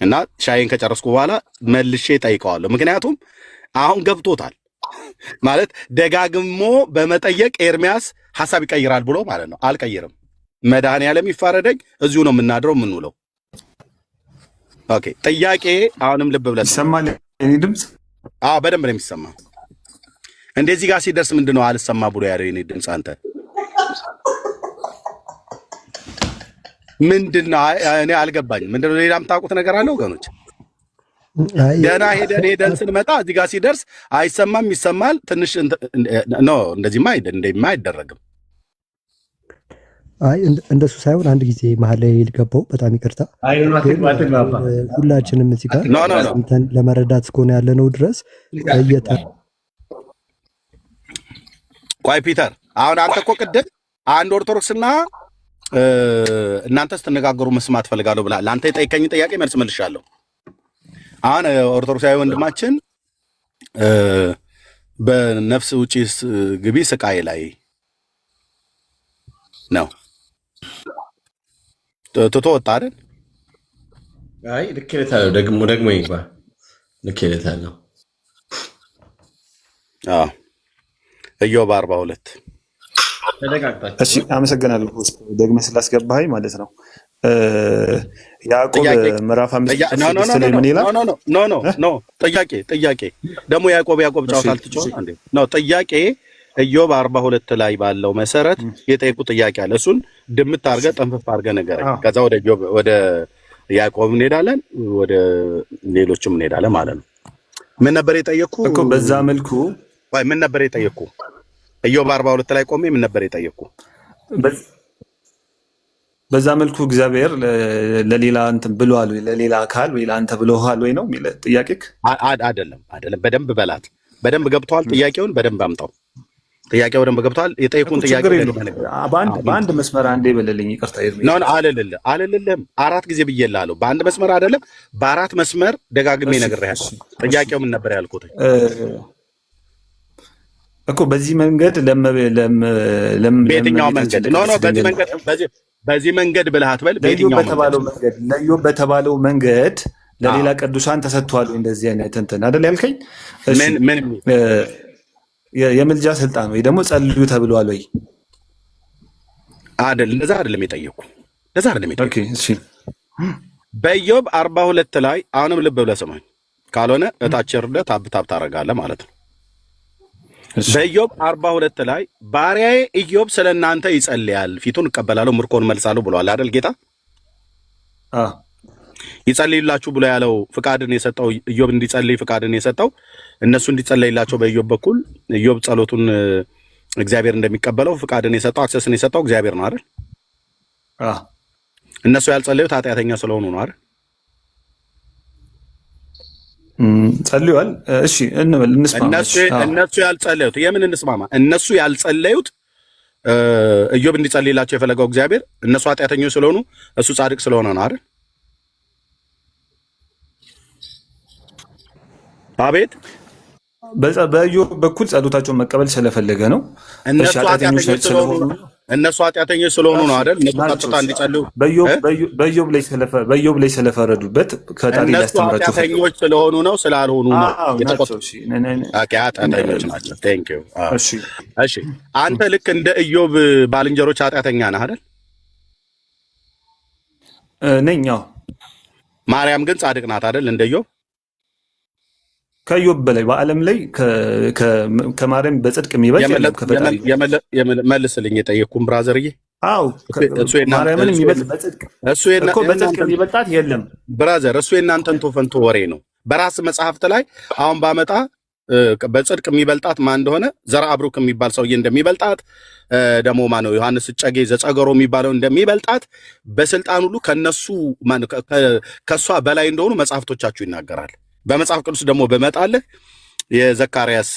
እና ሻይን ከጨረስኩ በኋላ መልሼ ጠይቀዋለሁ። ምክንያቱም አሁን ገብቶታል ማለት ደጋግሞ በመጠየቅ ኤርሚያስ ሐሳብ ይቀይራል ብሎ ማለት ነው። አልቀይርም። መድኃኔዓለም ይፋረደኝ። እዚሁ ነው የምናድረው የምንውለው። ኦኬ ጥያቄ አሁንም ልብ ብለህ ይሰማል የኔ ድምጽ? አዎ በደንብ ነው የሚሰማ። እንደዚህ ጋር ሲደርስ ምንድነው አልሰማ ብሎ ያለው የኔ ድምጽ? አንተ ምንድነው? እኔ አልገባኝም። ምንድነው ሌላ የምታውቁት ነገር አለ ወገኖች? ገና ሄደን ስንመጣ እዚህ ጋር ሲደርስ አይሰማም፣ ይሰማል። ትንሽ ኖ እንደዚህማ አይደረግም። አይ እንደሱ ሳይሆን አንድ ጊዜ መሀል ላይ ልገባው፣ በጣም ይቅርታ። ሁላችንም እዚህ ጋር ለመረዳት እስከሆነ ያለነው ድረስ ቆይ ፒተር፣ አሁን አንተ እኮ ቅድም አንድ ኦርቶዶክስና እናንተ ስትነጋገሩ መስማት ፈልጋለሁ ብለሃል። አንተ የጠየቀኝ ጥያቄ መልስ መልሻለሁ። አሁን ኦርቶዶክሳዊ ወንድማችን በነፍስ ውጪ ግቢ ስቃይ ላይ ነው ትቶ ወጣ አይደል? አይ ልክ ይለታል። ደግሞ ይግባ ልክ ይለታል ነው። አዎ ኢዮብ 42 እሺ አመሰግናለሁ ደግመህ ስላስገባኸኝ ማለት ነው። ያዕቆብ ምዕራፍ 5 ላይ ምን ይላል? ኖ ጥያቄ ደግሞ ያዕቆብ ጫወታ አልትጫወት እንዴ? ነው ጥያቄ ኢዮብ 42 ላይ ባለው መሰረት የጠየቁ ጥያቄ አለ። እሱን ድምት አድርገህ ጠንፈፍ አድርገህ ንገረኝ። ከዛ ወደ ያዕቆብ እንሄዳለን፣ ወደ ሌሎችም እንሄዳለን ማለት ነው። ምን ነበር የጠየቅኩ እኮ በዛ መልኩ? ወይ ምን ነበር የጠየቅኩ? ኢዮብ 42 ላይ ቆሜ ምን ነበር የጠየቅኩ? በዛ መልኩ እግዚአብሔር ለሌላ እንትን ብሏል ወይ ለሌላ አካል ወይ ለአንተ ብሎሃል ወይ ነው የሚል ጥያቄክ? አይደለም። በደንብ በላት። በደንብ ገብቷል። ጥያቄውን በደንብ አምጣው። ጥያቄው በደንብ ገብቷል። የጠየቁን ጥያቄ በአንድ መስመር አንዴ በለልኝ። ይቅርታ ነው አልልልህም። 4 ጊዜ ብዬልሃለሁ። በአንድ መስመር አይደለም በ4 መስመር ደጋግሜ ነግሬሃለሁ። ጥያቄው ምን ነበር ያልኩት እኮ? በዚህ መንገድ በየትኛው መንገድ? በዚህ መንገድ ብለህ አትበል። ለኢዮብ በተባለው መንገድ ለሌላ ቅዱሳን ተሰጥቷል። እንደዚህ አይነት እንትን አይደል ያልከኝ? ምን የምልጃ ስልጣን ወይ ደግሞ ጸልዩ ተብሏል ወይ? አይደል? እንደዛ አይደለም የጠየቁ። ኦኬ እሺ። በኢዮብ 42 ላይ አሁንም ልብ ብለህ ስማኝ፣ ካልሆነ እታች ወርደህ ታብታብ ታደርጋለህ ማለት ነው። በኢዮብ 42 ላይ ባሪያዬ ኢዮብ ስለ እናንተ ይጸልያል፣ ፊቱን እቀበላለሁ፣ ምርኮን መልሳለሁ ብሏል አይደል ጌታ? ይጸልይላችሁ ብሎ ያለው ፍቃድን የሰጠው ኢዮብ እንዲጸልይ ፍቃድን የሰጠው እነሱ እንዲጸልይላቸው በኢዮብ በኩል ኢዮብ ጸሎቱን እግዚአብሔር እንደሚቀበለው ፍቃድን የሰጠው አክሰስን የሰጠው እግዚአብሔር ነው አይደል? እነሱ ያልጸለዩት ኃጢአተኛ ስለሆኑ ነው አይደል? ጸልዩዋል። እሺ እንስማማ። እነሱ ያልጸለዩት የምን እንስማማ? እነሱ ያልጸለዩት ኢዮብ እንዲጸልይላቸው የፈለገው እግዚአብሔር እነሱ ኃጢአተኞች ስለሆኑ እሱ ጻድቅ ስለሆነ ነው አይደል? አቤት በኢዮብ በኩል ጸሎታቸውን መቀበል ስለፈለገ ነው። እነሱ ኃጢአተኞች ስለሆኑ ነው አይደል? እነሱ ቀጥታ እንዲጸልዩ በኢዮብ ላይ ስለፈረዱበት ከጣሪ ሊያስተምራቸው ኃጢአተኞች ስለሆኑ ነው ስላልሆኑ ነው? ኃጢአተኞች ናቸው። ቴንክ ዩ። እሺ አንተ ልክ እንደ ኢዮብ ባልንጀሮች ኃጢአተኛ ነህ አይደል? ነኝ። ማርያም ግን ጻድቅ ናት አይደል? እንደ ኢዮብ ከኢዮብ በላይ በዓለም ላይ ከማርያም በጽድቅ የሚበልጥ የለም። ከፈጣሪ መልስልኝ የጠየቅኩህን ብራዘርዬ። አዎ ማርያምን የሚበልጥ በጽድቅ እኮ በጽድቅ የሚበልጣት የለም ብራዘር። እሱ የእናንተን ቶፈንቶ ወሬ ነው። በራስ መጽሐፍት ላይ አሁን ባመጣ በጽድቅ የሚበልጣት ማን እንደሆነ ዘራ አብሩክ የሚባል ሰውዬ እንደሚበልጣት ደግሞ ማን ነው ዮሐንስ እጨጌ ዘጸገሮ የሚባለው እንደሚበልጣት በስልጣን ሁሉ ከእሷ በላይ እንደሆኑ መጽሐፍቶቻችሁ ይናገራል። በመጽሐፍ ቅዱስ ደግሞ በመጣልህ የዘካርያስ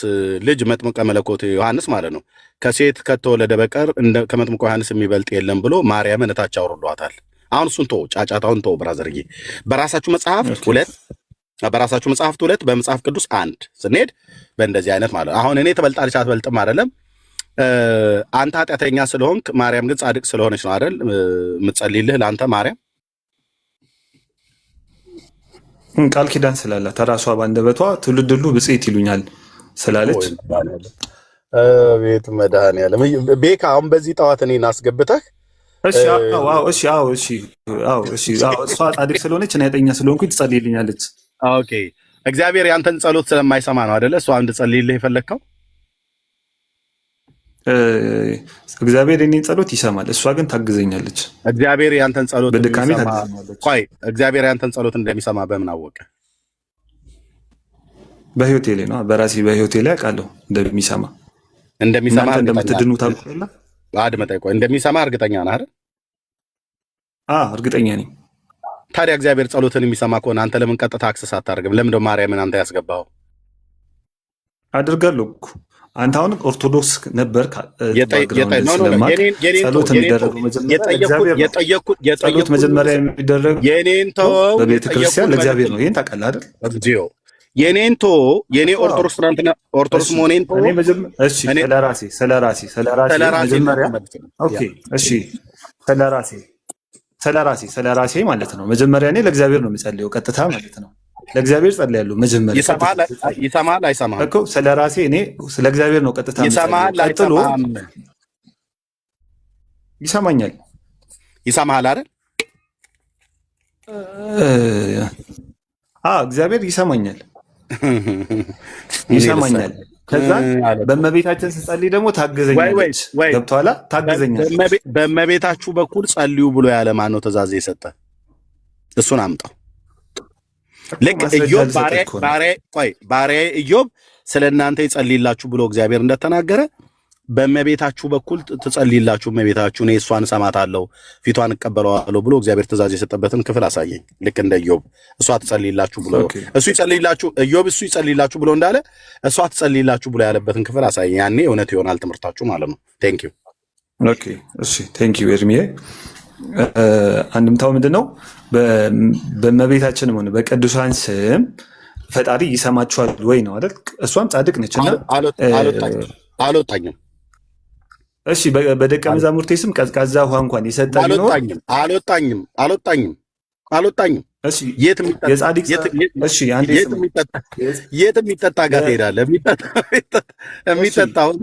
ልጅ መጥምቀ መለኮት ዮሐንስ ማለት ነው ከሴት ከተወለደ በቀር ከመጥምቀ ዮሐንስ የሚበልጥ የለም ብሎ ማርያምን እታች አውርዷታል። አሁን እሱን ተው፣ ጫጫታውን ተው ብራዘርዬ። በራሳችሁ መጽሐፍት ሁለት በመጽሐፍ ቅዱስ አንድ ስንሄድ በእንደዚህ አይነት ማለት አሁን እኔ ትበልጣለች አትበልጥም አይደለም። አንተ ኃጢአተኛ ስለሆንክ ማርያም ግን ጻድቅ ስለሆነች ነው አይደል የምትጸልይልህ ለአንተ ማርያም ቃል ኪዳን ስላላት ራሷ ባንደበቷ ትውልድ ሁሉ ብጽዕት ይሉኛል ስላለች ቤት መድኃኒዓለም ቤካ አሁን በዚህ ጠዋት እኔን አስገብተህ እሷ ጻድቅ ስለሆነች እኔ ኃጢአተኛ ስለሆንኩኝ ትጸልይልኛለች። ኦኬ እግዚአብሔር ያንተን ጸሎት ስለማይሰማ ነው አይደለ እሷ እንድጸልይልህ የፈለግከው? እግዚአብሔር የኔን ጸሎት ይሰማል፣ እሷ ግን ታግዘኛለች። እግዚአብሔር ያንተን ጸሎት በድካሜ ታግዘኛለች። እግዚአብሔር ያንተን ጸሎት እንደሚሰማ በምን አወቀ? በህይወቴ ላይ ነው፣ በራሴ በህይወቴ ላይ አውቃለሁ እንደሚሰማ እንደምትድኑ ታውቃለ። አድመጠኝ፣ ቆይ እንደሚሰማ እርግጠኛ ነህ አይደል? እርግጠኛ ነኝ። ታዲያ እግዚአብሔር ጸሎትን የሚሰማ ከሆነ አንተ ለምን ቀጥታ አክሰስ አታደርግም? ለምን ደሞ ማርያምን አንተ ያስገባኸው? አድርጋለሁ እኮ አንተ አሁን ኦርቶዶክስ ነበር ጸሎት የሚደረገው መጀመሪያ የሚደረግ በቤተክርስቲያን ለእግዚአብሔር ነው። ይህን ታውቃለህ አይደል? የኔ ኦርቶዶክስ ትናንትና ኦርቶዶክስ መሆኔን ስለራሴ ማለት ነው። መጀመሪያ እኔ ለእግዚአብሔር ነው የምጸልየው ቀጥታ ማለት ነው። ለእግዚአብሔር ጸልያለሁ። መጀመሪያ ይሰማል አይሰማም እኮ ስለራሴ እኔ ስለ እግዚአብሔር ነው ቀጥታ ቀጥሎ ይሰማኛል። ይሰማሃል አይደል? እግዚአብሔር ይሰማኛል። ከዛ በእመቤታችን ስጸልይ ደግሞ ታግዘኛለች። ገብቶሃል? ታግዘኛለች። በእመቤታችሁ በኩል ጸልዩ ብሎ ያለ ማን ነው ትእዛዝ የሰጠ? እሱን አምጣው። ልክ ኢዮብ ባሪያዬ ኢዮብ ስለ እናንተ ይጸልይላችሁ ብሎ እግዚአብሔር እንደተናገረ በእመቤታችሁ በኩል ትጸልይላችሁ እመቤታችሁ እኔ እሷን እሰማታለሁ ፊቷን እቀበለዋለሁ ብሎ እግዚአብሔር ትእዛዝ የሰጠበትን ክፍል አሳየኝ። ልክ እንደ ኢዮብ እሷ ትጸልይላችሁ ብሎ ኢዮብ እሱ ይጸልይላችሁ ብሎ እንዳለ እሷ ትጸልይላችሁ ብሎ ያለበትን ክፍል አሳየኝ። ያኔ እውነት ይሆናል ትምህርታችሁ ማለት ነው። ቴንኪው። ኦኬ እሺ፣ ቴንኪው ኤርሚዬ። አንድምታው ምንድን ነው? በእመቤታችንም ሆነ በቅዱሳን ስም ፈጣሪ ይሰማችኋል ወይ ነው አይደል? እሷም ጻድቅ ነች እና አልወጣኝም። እሺ በደቀ መዛሙርቴ ስም ቀዝቃዛ ውሃ እንኳን የሰጠ ቢኖር አልወጣኝም። እሺ የት የሚጠጣ ጋር ትሄዳለህ? የሚጠጣውን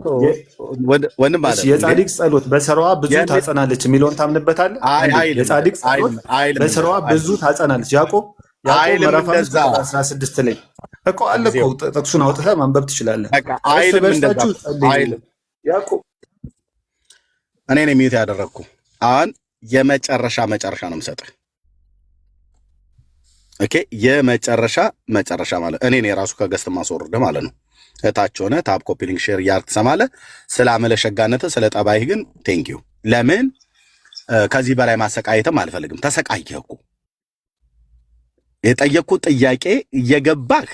ወንድም አለ። የጻድቅ ጸሎት በስራዋ ብዙ ታጸናለች የሚለውን ታምንበታለህ? የጻድቅ ጸሎት በስራዋ ብዙ ታጸናለች። ያዕቆብ ምዕራፍ 16 ላይ እኮ አለ እኮ ጥቅሱን አውጥተህ ማንበብ ትችላለህ። እኔ ነኝ ሚዩት ያደረግኩ። አሁን የመጨረሻ ነው የምሰጥህ። ኦኬ የመጨረሻ ማለት እኔ የራሱ ከገስት ማስወርድ ማለት ነው። እታች ሆነ ታፕ ኮፒ ሊንክ ሼር ያርክ ትሰማለህ። ስለ አመለሸጋነትህ ስለ ጠባይህ ግን ቴንኪው። ለምን ከዚህ በላይ ማሰቃየትም አልፈልግም። ተሰቃየህ እኮ የጠየቅኩት ጥያቄ እየገባህ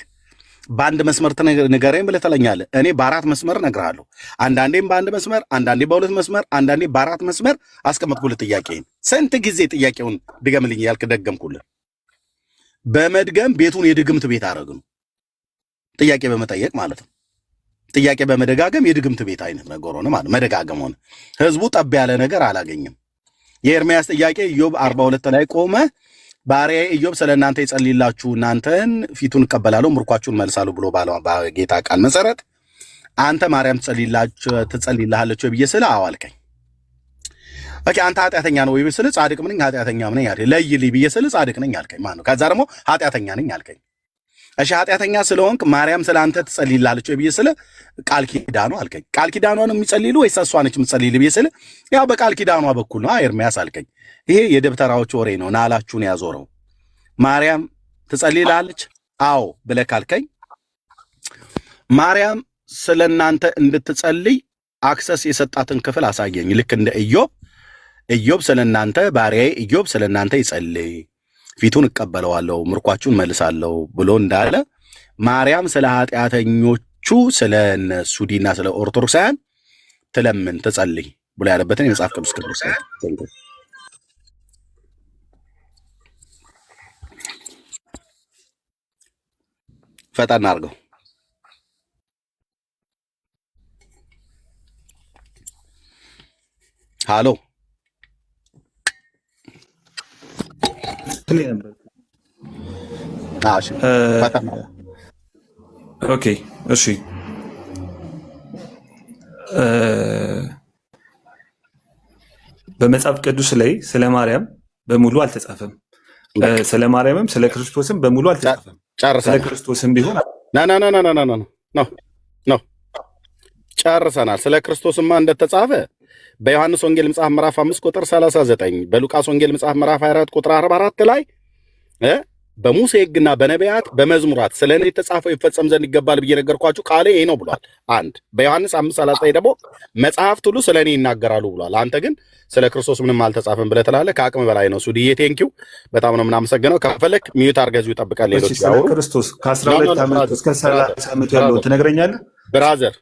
በአንድ መስመር ንገረኝ ብለህ ትለኛለህ። እኔ በአራት መስመር እነግርሃለሁ። አንዳንዴም በአንድ መስመር፣ አንዳንዴ በሁለት መስመር፣ አንዳንዴ በአራት መስመር አስቀመጥኩልህ ጥያቄን። ስንት ጊዜ ጥያቄውን ድገምልኝ ያልክ ደገምኩልህ። በመድገም ቤቱን የድግምት ቤት አደረግ ነው። ጥያቄ በመጠየቅ ማለት ነው። ጥያቄ በመደጋገም የድግምት ቤት አይነት ነገር ሆነ ማለት መደጋገም ሆነ። ህዝቡ ጠብ ያለ ነገር አላገኘም። የኤርምያስ ጥያቄ ኢዮብ 42 ላይ ቆመ። ባሪያዬ ኢዮብ ስለ እናንተ ይጸልይላችሁ እናንተን ፊቱን እቀበላለሁ ምርኳችሁን መልሳለሁ ብሎ ባለው በጌታ ቃል መሰረት አንተ ማርያም ትጸልይልሃለች ብዬ ስለ አዋልከኝ። ኦኬ አንተ ኃጢአተኛ ነው ወይ ብስል ጻድቅ ነኝ ኃጢአተኛ ነኝ አልከኝ። ለይልኝ ብዬ ስል ጻድቅ ነኝ አልከኝ ማለት ነው። ከዛ ደግሞ ኃጢአተኛ ነኝ አልከኝ። እሺ ኃጢአተኛ ስለሆንክ ማርያም ስለ አንተ ትጸልይልሃለች ብዬ ስል ቃል ኪዳኑ አልከኝ። ቃል ኪዳኗን የሚጸልይሉ ወይስ እሷ ነች የምትጸልይልህ ብዬ ስል ያው በቃል ኪዳኗ በኩል ነው ኤርምያስ አልከኝ። ይሄ የደብተራዎች ወሬ ነው፣ ናላችሁን ያዞረው። ማርያም ትጸልይልሃለች አዎ ብለህ ካልከኝ ማርያም ስለ እናንተ እንድትጸልይ አክሰስ የሰጣትን ክፍል አሳየኝ። ልክ እንደ ኢዮብ ስለ እናንተ ባሪያዬ ኢዮብ ስለ እናንተ ይጸልይ፣ ፊቱን እቀበለዋለሁ፣ ምርኳችሁን መልሳለሁ ብሎ እንዳለ ማርያም ስለ ኃጢአተኞቹ ስለ እነ ሱዲና ስለ ኦርቶዶክሳውያን ትለምን ትጸልይ ብሎ ያለበትን የመጽሐፍ ቅዱስ ክፍል ፈጣን አድርገው። ሃሎ ኦኬ እሺ በመጽሐፍ ቅዱስ ላይ ስለ ማርያም በሙሉ አልተጻፈም። ስለ ማርያምም ስለ ክርስቶስም በሙሉ አልተጻፈም። ስለ ክርስቶስም ቢሆን ነው ጨርሰናል። ስለ ክርስቶስማ እንደተጻፈ በዮሐንስ ወንጌል መጽሐፍ ምዕራፍ 5 ቁጥር 39 በሉቃስ ወንጌል መጽሐፍ ምዕራፍ 24 ቁጥር 44 ላይ በሙሴ ሕግና በነቢያት በመዝሙራት ስለ እኔ የተጻፈው ይፈጸም ዘንድ ይገባል ብዬ ነገርኳችሁ ቃሌ ይሄ ነው ብሏል። አንድ በዮሐንስ 5:39 ደግሞ መጽሐፍት ሁሉ ስለ እኔ ይናገራሉ ብሏል። አንተ ግን ስለ ክርስቶስ ምንም አልተጻፈም ብለህ ትላለህ። ከአቅም በላይ ነው። ሱዲዬ ቴንኪው በጣም ነው የምናመሰግነው። ከፈለክ ሚዩት አድርገህ እዚሁ ይጠብቃል። ሌሎች ስለ ክርስቶስ ከ12 ዓመት እስከ 30 ዓመት ያለውን ትነግረኛለህ? ብራዘር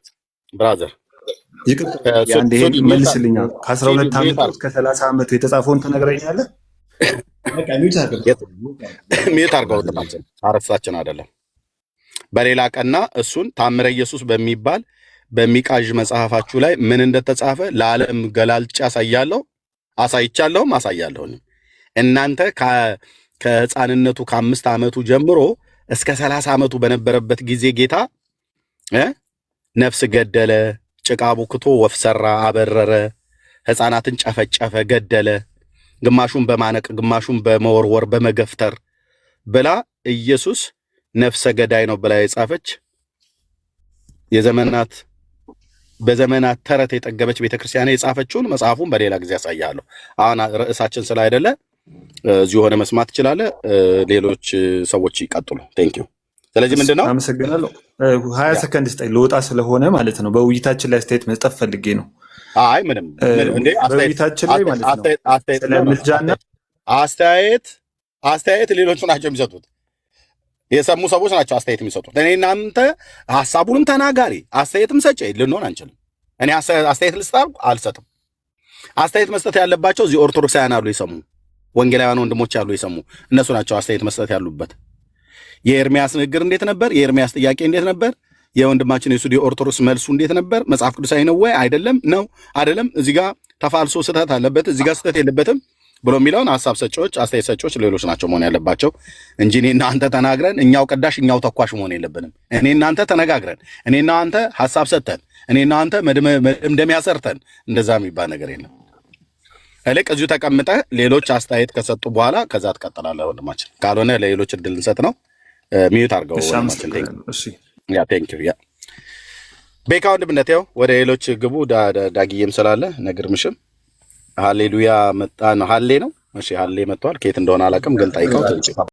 አንድ ይሄን መልስልኛል። ከ12 ዓመት እስከ 30 ዓመት የተጻፈውን ትነግረኛለህ? ሚዩት አድርገው ጥናችን አረፍሳችን አይደለም። በሌላ ቀና እሱን ታምረ ኢየሱስ በሚባል በሚቃዥ መጽሐፋችሁ ላይ ምን እንደተጻፈ ለዓለም ገላልጬ አሳይቻለሁም አሳያለሁኝ። እናንተ ከህፃንነቱ ከ5 ዓመቱ ጀምሮ እስከ 30 ዓመቱ በነበረበት ጊዜ ጌታ ነፍስ ገደለ፣ ጭቃ ቡክቶ ወፍ ሰራ፣ አበረረ፣ ህፃናትን ጨፈጨፈ፣ ገደለ፣ ግማሹን በማነቅ ግማሹን በመወርወር በመገፍተር ብላ ኢየሱስ ነፍሰ ገዳይ ነው ብላ የጻፈች በዘመናት ተረት የጠገበች ቤተክርስቲያን የጻፈችውን መጽሐፉን በሌላ ጊዜ ያሳያለሁ። አሁን ርዕሳችን ስላይደለ እዚሁ ሆነ መስማት ትችላለህ። ሌሎች ሰዎች ይቀጥሉ። ቴንክ ዩ። ስለዚህ ምንድነው? አመሰግናለሁ። 20 ሰከንድ ስጠኝ ልወጣ ስለሆነ ማለት ነው። በውይይታችን ላይ አስተያየት መስጠት ፈልጌ ነው። አይ ምንም እንዴ በውይይታችን ላይ ማለት ነው ስለምልጃና አስተያየት ሌሎቹ ናቸው የሚሰጡት። የሰሙ ሰዎች ናቸው አስተያየት የሚሰጡት። እኔ እናንተ ሐሳቡንም ተናጋሪ አስተያየትም ሰጪ ልንሆን አንችልም። እኔ አስተያየት ልስጣብ አልሰጥም። አስተያየት መስጠት ያለባቸው እዚህ ኦርቶዶክሳውያን አሉ የሰሙ ወንጌላውያን ወንድሞች አሉ የሰሙ እነሱ ናቸው አስተያየት መስጠት ያሉበት። የኤርሚያስ ንግግር እንዴት ነበር? የኤርሚያስ ጥያቄ እንዴት ነበር? የወንድማችን የሱዲ ኦርቶዶክስ መልሱ እንዴት ነበር? መጽሐፍ ቅዱሳዊ ነው ወይ አይደለም? ነው አይደለም? እዚህ ጋር ተፋልሶ ስህተት አለበት፣ እዚህ ጋር ስህተት የለበትም ብሎ የሚለውን ሐሳብ ሰጪዎች አስተያየት ሰጪዎች ሌሎች ናቸው መሆን ያለባቸው እንጂ እኔና አንተ ተናግረን እኛው ቀዳሽ እኛው ተኳሽ መሆን የለብንም። እኔና አንተ ተነጋግረን እኔና አንተ ሐሳብ ሰጥተን እኔና አንተ መደምደሚያ ሰርተን እንደዛ የሚባል ነገር የለም። እልቅ እዚሁ ተቀምጠህ ሌሎች አስተያየት ከሰጡ በኋላ ከዛ ትቀጥላለህ ወንድማችን። ካልሆነ ለሌሎች እድል እንሰጥ ነው። ሚዩት አድርገው ወንድማችን። ያ ቴንክ ዩ ያ ቤካ ወንድምነት ያው ወደ ሌሎች ግቡ። ዳጊዬም ስላለ ነግርምሽም ሃሌሉያ መጣ ነው። ሃሌ ነው። እሺ ሃሌ መጥቷል። ከየት እንደሆነ አላውቅም፣ ግን ጠይቀው